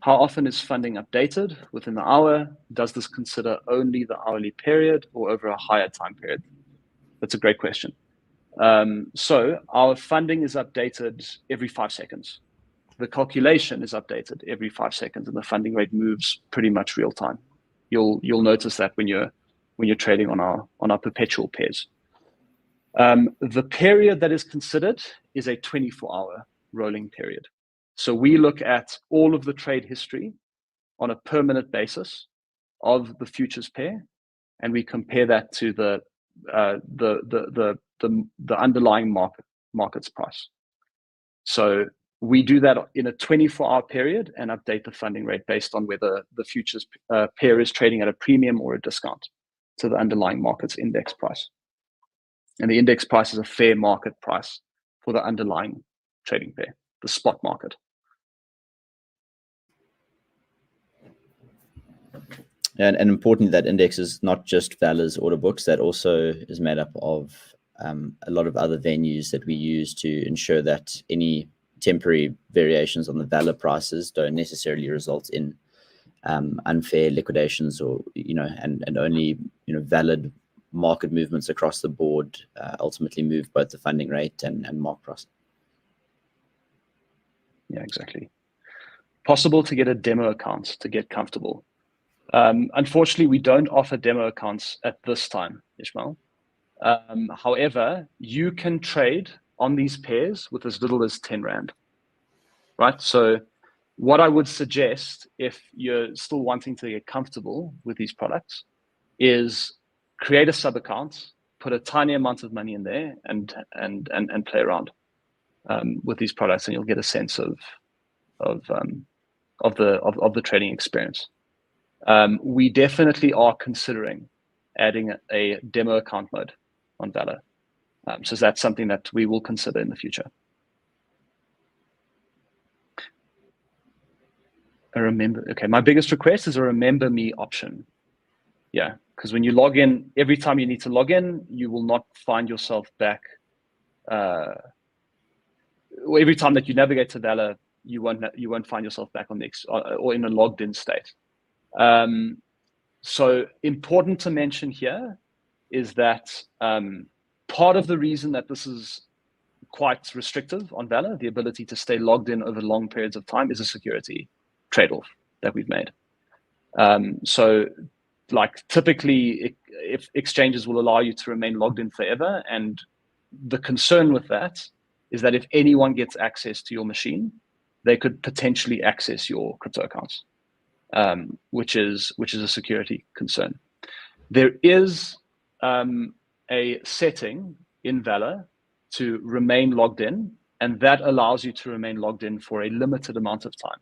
Speaker 3: How often is funding updated within the hour? Does this consider only the hourly period or over a higher time period? That's a great question. So our funding is updated every 5 seconds. The calculation is updated every 5 seconds, and the funding rate moves pretty much real time. You'll notice that when you're trading on our perpetual pairs. The period that is considered is a 24-hour rolling period. So we look at all of the trade history on a per minute basis of the futures pair, and we compare that to the underlying market's price. So we do that in a 24-hour period and update the funding rate based on whether the futures pair is trading at a premium or a discount to the underlying market's index price. And the index price is a fair market price for the underlying trading pair, the spot market.
Speaker 4: And importantly, that index is not just VALR's order books. That also is made up of a lot of other venues that we use to ensure that any temporary variations on the VALR prices don't necessarily result in unfair liquidations, or and only valid market movements across the board ultimately move both the funding rate and mark price.
Speaker 3: Yeah, exactly. Possible to get a demo account to get comfortable. Unfortunately, we don't offer demo accounts at this time, Ishmael. However, you can trade on these pairs with as little as 10 Rand, right? So what I would suggest, if you're still wanting to get comfortable with these products, is create a sub account, put a tiny amount of money in there, and play around with these products, and you'll get a sense of the trading experience. We definitely are considering adding a demo account mode on VALR. So that's something that we will consider in the future. Okay, my biggest request is a remember me option. Yeah, because when you log in, every time you need to log in, you will not find yourself back. Every time that you navigate to VALR, you won't find yourself back on the or in a logged in state. So important to mention here is that part of the reason that this is quite restrictive on VALR, the ability to stay logged in over long periods of time, is a security trade-off that we've made. So like typically if exchanges will allow you to remain logged in forever, and the concern with that is that if anyone gets access to your machine, they could potentially access your crypto accounts. Which is a security concern. There is a setting in VALR to remain logged in, and that allows you to remain logged in for a limited amount of time.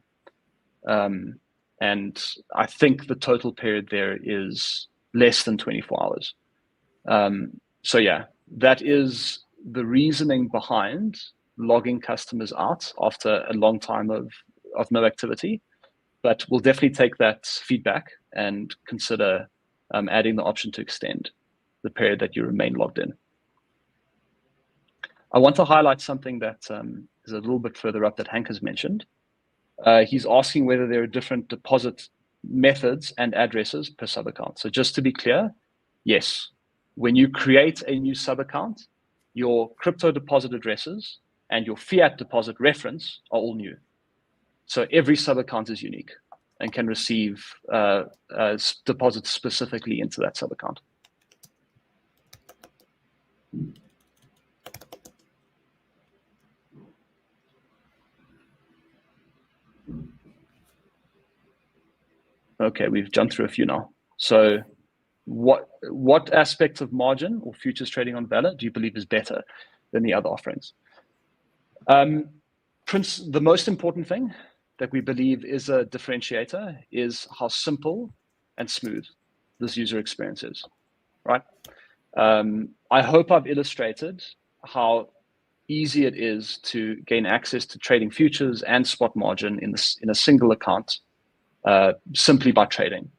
Speaker 3: And I think the total period there is less than 24 hours. So yeah, that is the reasoning behind logging customers out after a long time of no activity. but we'll definitely take that feedback and consider adding the option to extend the period that you remain logged in. I want to highlight something that is a little bit further up that Hank has mentioned. He's asking whether there are different deposit methods and addresses per sub-account. So just to be clear, yes. When you create a new sub-account, your crypto deposit addresses and your fiat deposit reference are all new. So every sub-account is unique and can receive deposits specifically into that sub-account. Okay, we've jumped through a few now. So what aspects of margin or futures trading on VALR do you believe is better than the other offerings? The most important thing that we believe is a differentiator is how simple and smooth this user experience is, right? I hope I've illustrated how easy it is to gain access to trading futures and spot margin in a single account simply by trading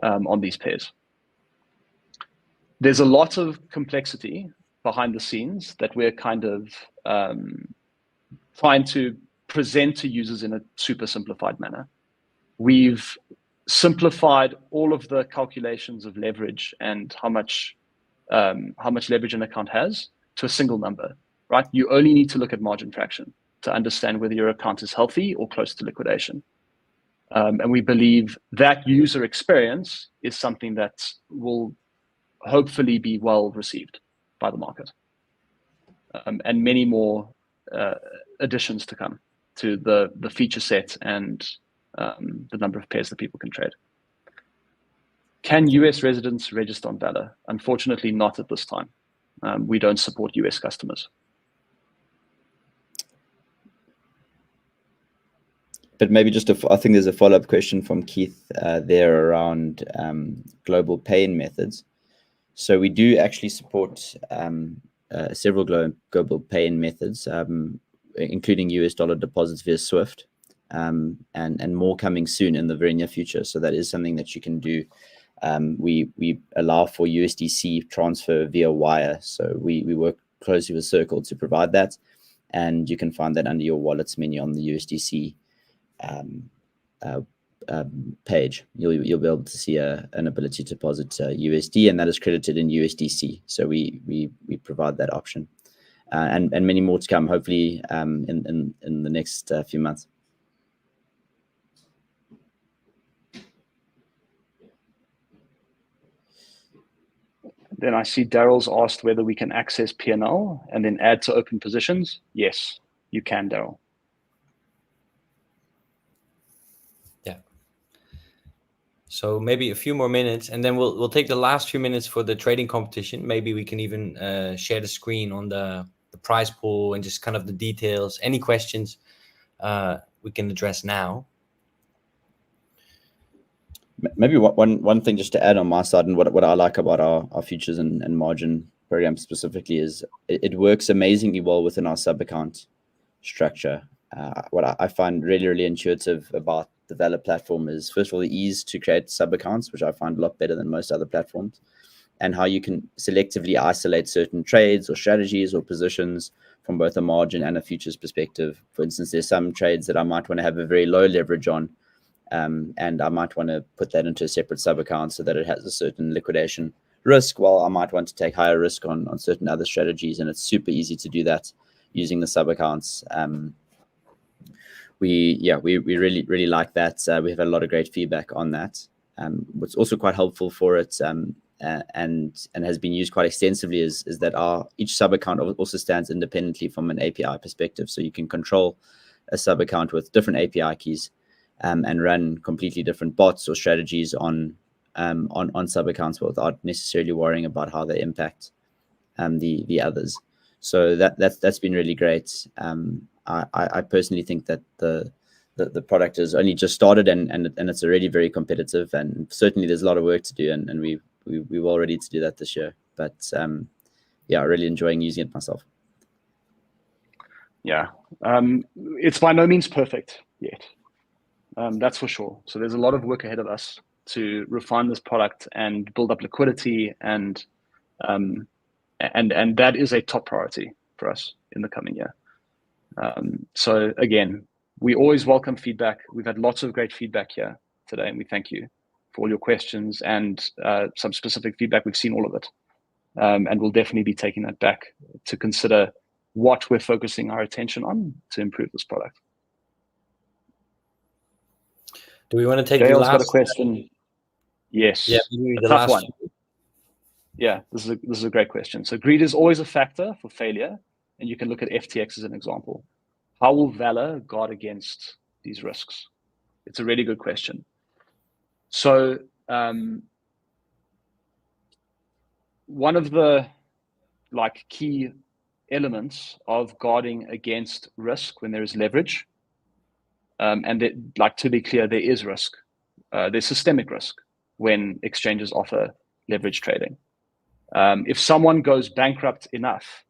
Speaker 3: on these pairs. There's a lot of complexity behind the scenes that we're kind of trying to present to users in a super simplified manner. We've simplified all of the calculations of leverage and how much leverage an account has to a single number, right? You only need to look at margin fraction to understand whether your account is healthy or close to liquidation. And we believe that user experience is something that will hopefully be well received by the market. And many more additions to come to the feature set and the number of pairs that people can trade. Can US residents register on VALR? Unfortunately, not at this time. We don't support US customers.
Speaker 4: But maybe just I think there's a follow-up question from Keith there around global pay-in methods. So we do actually support several global pay-in methods, including US dollar deposits via SWIFT, and more coming soon in the very near future. So that is something that you can do. We allow for USDC transfer via wire. So we work closely with Circle to provide that. And you can find that under your wallets menu on the USDC page. You'll be able to see an ability to deposit USD, and that is credited in USDC. So we provide that option, and many more to come, hopefully in the next few months.
Speaker 3: Then I see Daryl's asked whether we can access P&L and then add to open positions. Yes, you can, Daryl.
Speaker 1: Yeah. So maybe a few more minutes, and then we'll take the last few minutes for the trading competition. Maybe we can even share the screen on the prize pool and just kind of the details. Any questions we can address now.
Speaker 4: Maybe one thing just to add on my side, and what I like about our futures and margin program specifically is it works amazingly well within our sub-account structure. What I find really, really intuitive about the VALR platform is, first of all, the ease to create sub-accounts, which I find a lot better than most other platforms, and how you can selectively isolate certain trades or strategies or positions from both a margin and a futures perspective. For instance, there's some trades that I might want to have a very low leverage on, and I might want to put that into a separate sub-account so that it has a certain liquidation risk, while I might want to take higher risk on certain other strategies, and it's super easy to do that using the sub-accounts. We really, really like that. We have a lot of great feedback on that. What's also quite helpful for it and has been used quite extensively is that each sub-account also stands independently from an API perspective. So you can control a sub-account with different API keys and run completely different bots or strategies on sub-accounts without necessarily worrying about how they impact the others. So that's been really great. I personally think that the product has only just started and it's already very competitive, and certainly there's a lot of work to do, and we're all ready to do that this year. But yeah, really enjoying using it myself.
Speaker 3: Yeah, it's by no means perfect yet. That's for sure. So there's a lot of work ahead of us to refine this product and build up liquidity, and that is a top priority for us in the coming year. So again, we always welcome feedback. We've had lots of great feedback here today, and we thank you for all your questions and some specific feedback. We've seen all of it, and we'll definitely be taking that back to consider what we're focusing our attention on to improve this product.
Speaker 1: Do we want to take
Speaker 3: Dale's
Speaker 1: the last?
Speaker 3: got a question. Yes.
Speaker 1: Yeah, maybe
Speaker 3: a
Speaker 1: the
Speaker 3: tough
Speaker 1: last
Speaker 3: one. Yeah, this is a great question. So greed is always a factor for failure, and you can look at FTX as an example. How will VALR guard against these risks? It's a really good question. So one of the key elements of guarding against risk when there is leverage, and to be clear, there is risk. There's systemic risk when exchanges offer leverage trading. If someone goes bankrupt enough,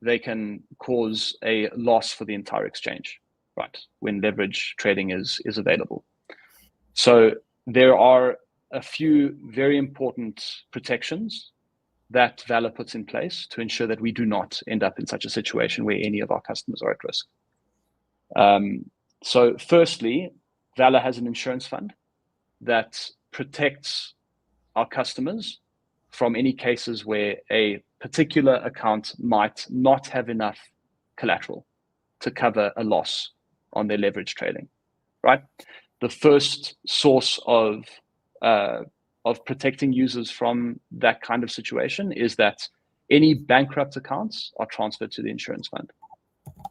Speaker 3: they can cause a loss for the entire exchange, right? When leverage trading is available. So there are a few very important protections that VALR puts in place to ensure that we do not end up in such a situation where any of our customers are at risk. So firstly, VALR has an insurance fund that protects our customers from any cases where a particular account might not have enough collateral to cover a loss on their leverage trading, right? The first source of protecting users from that kind of situation is that any bankrupt accounts are transferred to the insurance fund.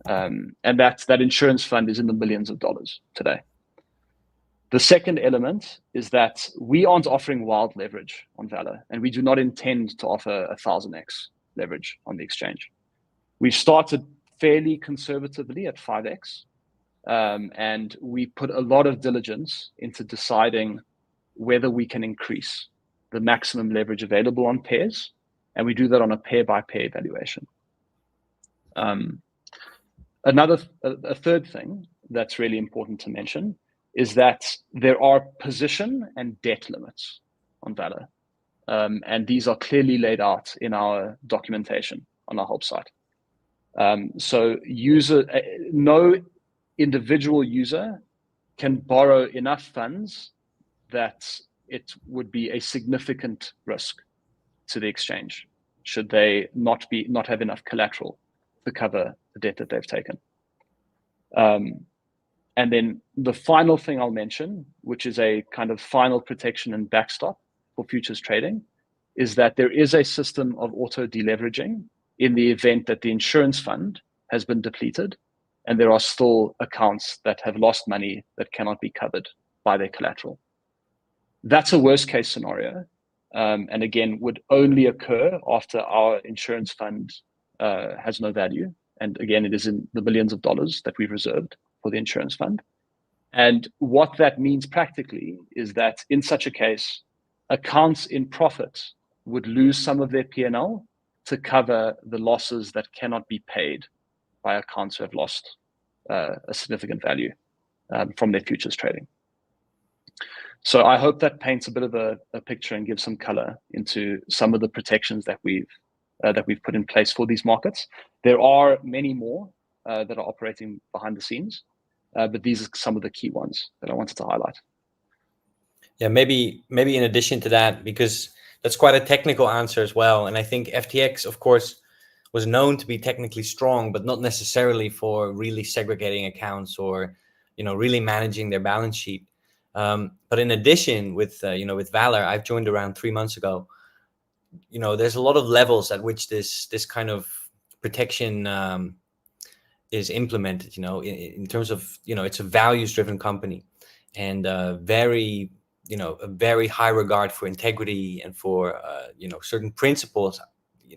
Speaker 3: And that insurance fund is in the millions of dollars today. The second element is that we aren't offering wild leverage on VALR, and we do not intend to offer 1000x leverage on the exchange. We've started fairly conservatively at 5x, and we put a lot of diligence into deciding whether we can increase the maximum leverage available on pairs, and we do that on a pair-by-pair evaluation. A third thing that's really important to mention is that there are position and debt limits on VALR, and these are clearly laid out in our documentation on our help site. So no individual user can borrow enough funds that it would be a significant risk to the exchange should they not have enough collateral to cover the debt that they've taken. And then the final thing I'll mention, which is a kind of final protection and backstop for futures trading, is that there is a system of auto deleveraging in the event that the insurance fund has been depleted and there are still accounts that have lost money that cannot be covered by their collateral. That's a worst case scenario, and again, would only occur after our insurance fund has no value. And again, it is in the millions of dollars that we've reserved for the insurance fund. And what that means practically is that in such a case, accounts in profit would lose some of their P&L to cover the losses that cannot be paid by accounts who have lost a significant value from their futures trading. So I hope that paints a bit of a picture and gives some color into some of the protections that we've put in place for these markets. There are many more that are operating behind the scenes, but these are some of the key ones that I wanted to highlight.
Speaker 1: Yeah, maybe in addition to that, because that's quite a technical answer as well. And I think FTX, of course, was known to be technically strong, but not necessarily for really segregating accounts or, really managing their balance sheet. But in addition, with VALR, I've joined around 3 months ago. There's a lot of levels at which this kind of protection is implemented. In terms of it's a values-driven company, and a very high regard for integrity and for certain principles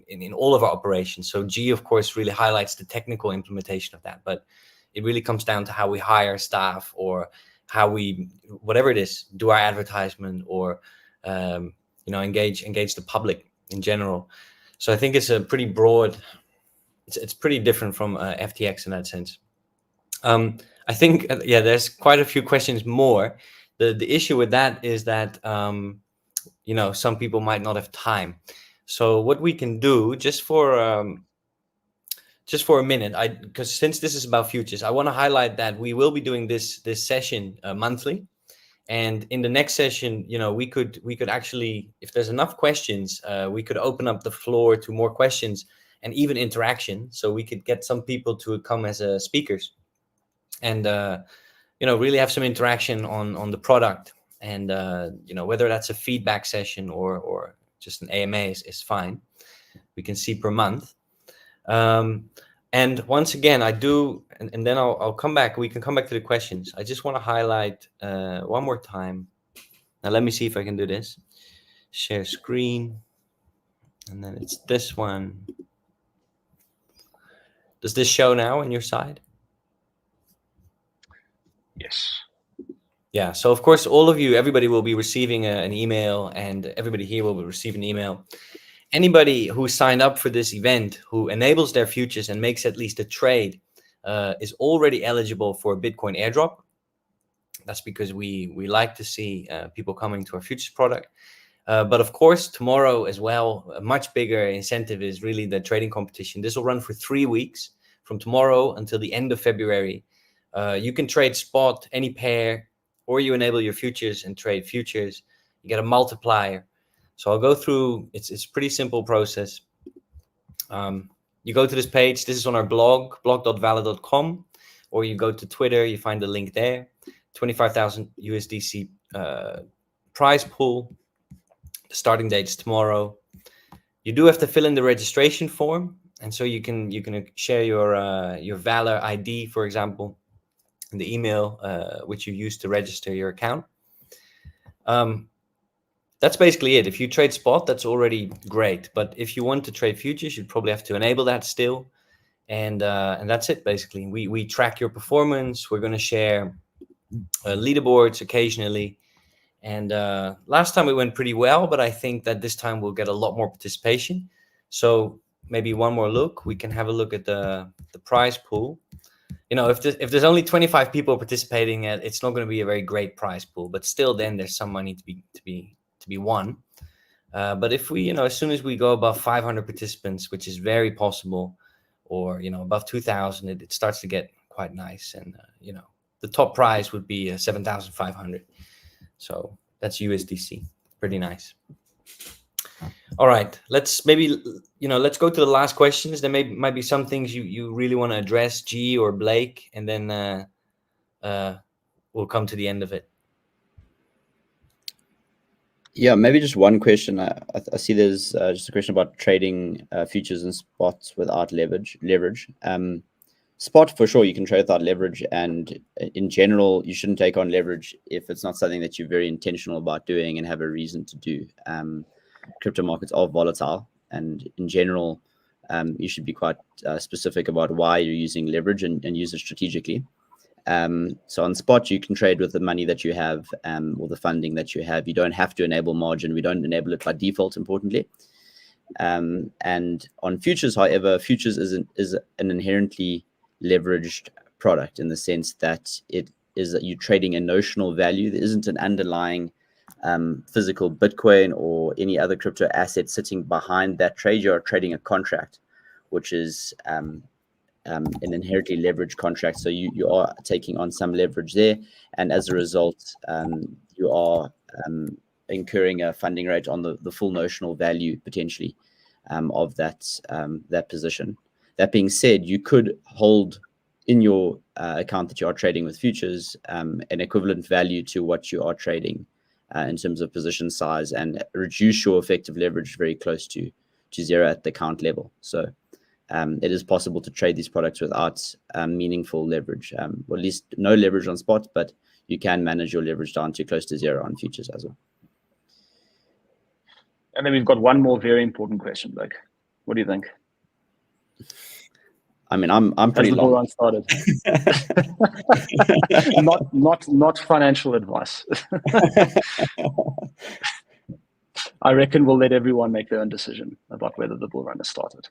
Speaker 1: in all of our operations. So G, of course, really highlights the technical implementation of that, but it really comes down to how we hire staff, or how we, whatever it is, do our advertisement, or engage the public in general. So I think it's a pretty broad, it's pretty different from FTX in that sense. I think yeah, there's quite a few questions more. The issue with that is that you know, some people might not have time. So what we can do just for a minute, because since this is about futures, I want to highlight that we will be doing this session monthly. And in the next session, you know, we could actually, if there's enough questions, we could open up the floor to more questions and even interaction. So we could get some people to come as speakers, and you know, really have some interaction on the product. And you know, whether that's a feedback session or just an AMA is fine. We can see per month. And once again, I do, and then I'll come back. We can come back to the questions. I just want to highlight one more time. Now, let me see if I can do this. Share screen. And then it's this one. Does this show now on your side?
Speaker 3: Yes.
Speaker 1: Yeah. So, of course, all of you, everybody will be receiving an email, and everybody here will be receiving an email. Anybody who signed up for this event, who enables their futures and makes at least a trade, is already eligible for a Bitcoin airdrop. That's because we like to see people coming to our futures product. But of course, tomorrow as well, a much bigger incentive is really the trading competition. This will run for 3 weeks, from tomorrow until the end of February. You can trade spot, any pair, or you enable your futures and trade futures. You get a multiplier. So I'll go through, it's a pretty simple process. You go to this page, this is on our blog, blog.valr.com, or you go to Twitter, you find the link there, 25,000 USDC prize pool. The starting date is tomorrow. You do have to fill in the registration form, and so you can share your VALR ID, for example, in the email which you use to register your account. That's basically it. If you trade spot, that's already great. But if you want to trade futures, you'd probably have to enable that still. And that's it, basically. We track your performance. We're going to share leaderboards occasionally. And last time it went pretty well, but I think that this time we'll get a lot more participation. So maybe one more look. We can have a look at the prize pool. You know, if there's only 25 people participating, it's not going to be a very great prize pool. But still, then there's some money to be won. But if we, you know, as soon as we go above 500 participants, which is very possible, or, you know, above 2,000, it starts to get quite nice. And, you know, the top prize would be 7,500. So that's USDC. Pretty nice. All right. Let's maybe, you know, let's go to the last questions. There might be some things you really want to address, G or Blake, and then we'll come to the end of it.
Speaker 4: Yeah, maybe just one question. I see there's just a question about trading futures and spots without leverage. Spot, for sure, you can trade without leverage. And in general, you shouldn't take on leverage if it's not something that you're very intentional about doing and have a reason to do. Crypto markets are volatile. And in general, you should be quite specific about why you're using leverage and use it strategically. So on spot, you can trade with the money that you have or the funding that you have. You don't have to enable margin. We don't enable it by default, importantly. And on futures, however, futures is an inherently leveraged product in the sense that it is that you're trading a notional value. There isn't an underlying physical Bitcoin or any other crypto asset sitting behind that trade. You're trading a contract, which is an inherently leveraged contract. So you are taking on some leverage there. And as a result, you are incurring a funding rate on the full notional value potentially of that position. That being said, you could hold in your account that you are trading with futures an equivalent value to what you are trading in terms of position size and reduce your effective leverage very close to zero at the account level. So it is possible to trade these products without meaningful leverage, or at least no leverage on spot, but you can manage your leverage down to close to zero on futures as well.
Speaker 3: And then we've got one more very important question, Blake. What do you think?
Speaker 4: I mean, I'm pretty long.
Speaker 3: Has the bull run started? not financial advice. I reckon we'll let everyone make their own decision about whether the bull run has started.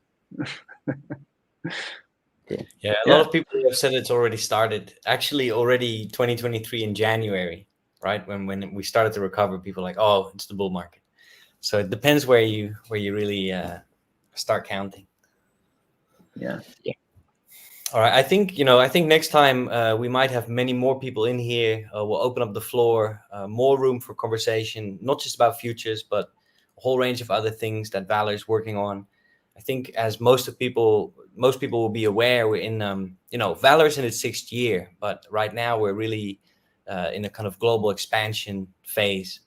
Speaker 1: Yeah, a lot of people have said it's already started. Actually, already 2023 in January, right? When we started to recover, people were like, oh, it's the bull market. So it depends where you really start counting.
Speaker 2: Yeah.
Speaker 1: All right. I think next time we might have many more people in here. We'll open up the floor, more room for conversation, not just about futures, but a whole range of other things that VALR is working on. I think as most people will be aware, we're in, VALR is in its 6th year, but right now we're really in a kind of global expansion phase.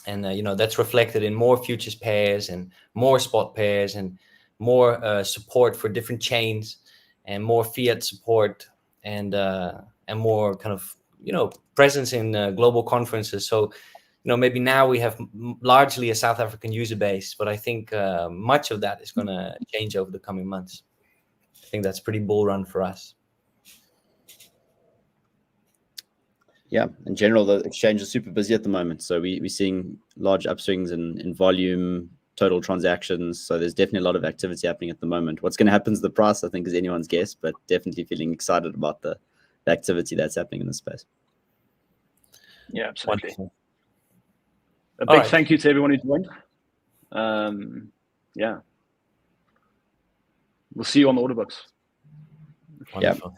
Speaker 1: And, that's reflected in more futures pairs and more spot pairs and more support for different chains and more fiat support and more kind of, presence in global conferences. So, maybe now we have largely a South African user base, but I think much of that is going to change over the coming months. I think that's pretty bull run for us.
Speaker 4: Yeah, in general, the exchange is super busy at the moment. So we're seeing large upswings in volume, total transactions. So there's definitely a lot of activity happening at the moment. What's going to happen to the price, I think, is anyone's guess, but definitely feeling excited about the activity that's happening in the space.
Speaker 3: Yeah, absolutely.
Speaker 1: Wonderful.
Speaker 3: A big thank you to everyone who joined. Yeah. We'll see you on the order books.
Speaker 1: Wonderful.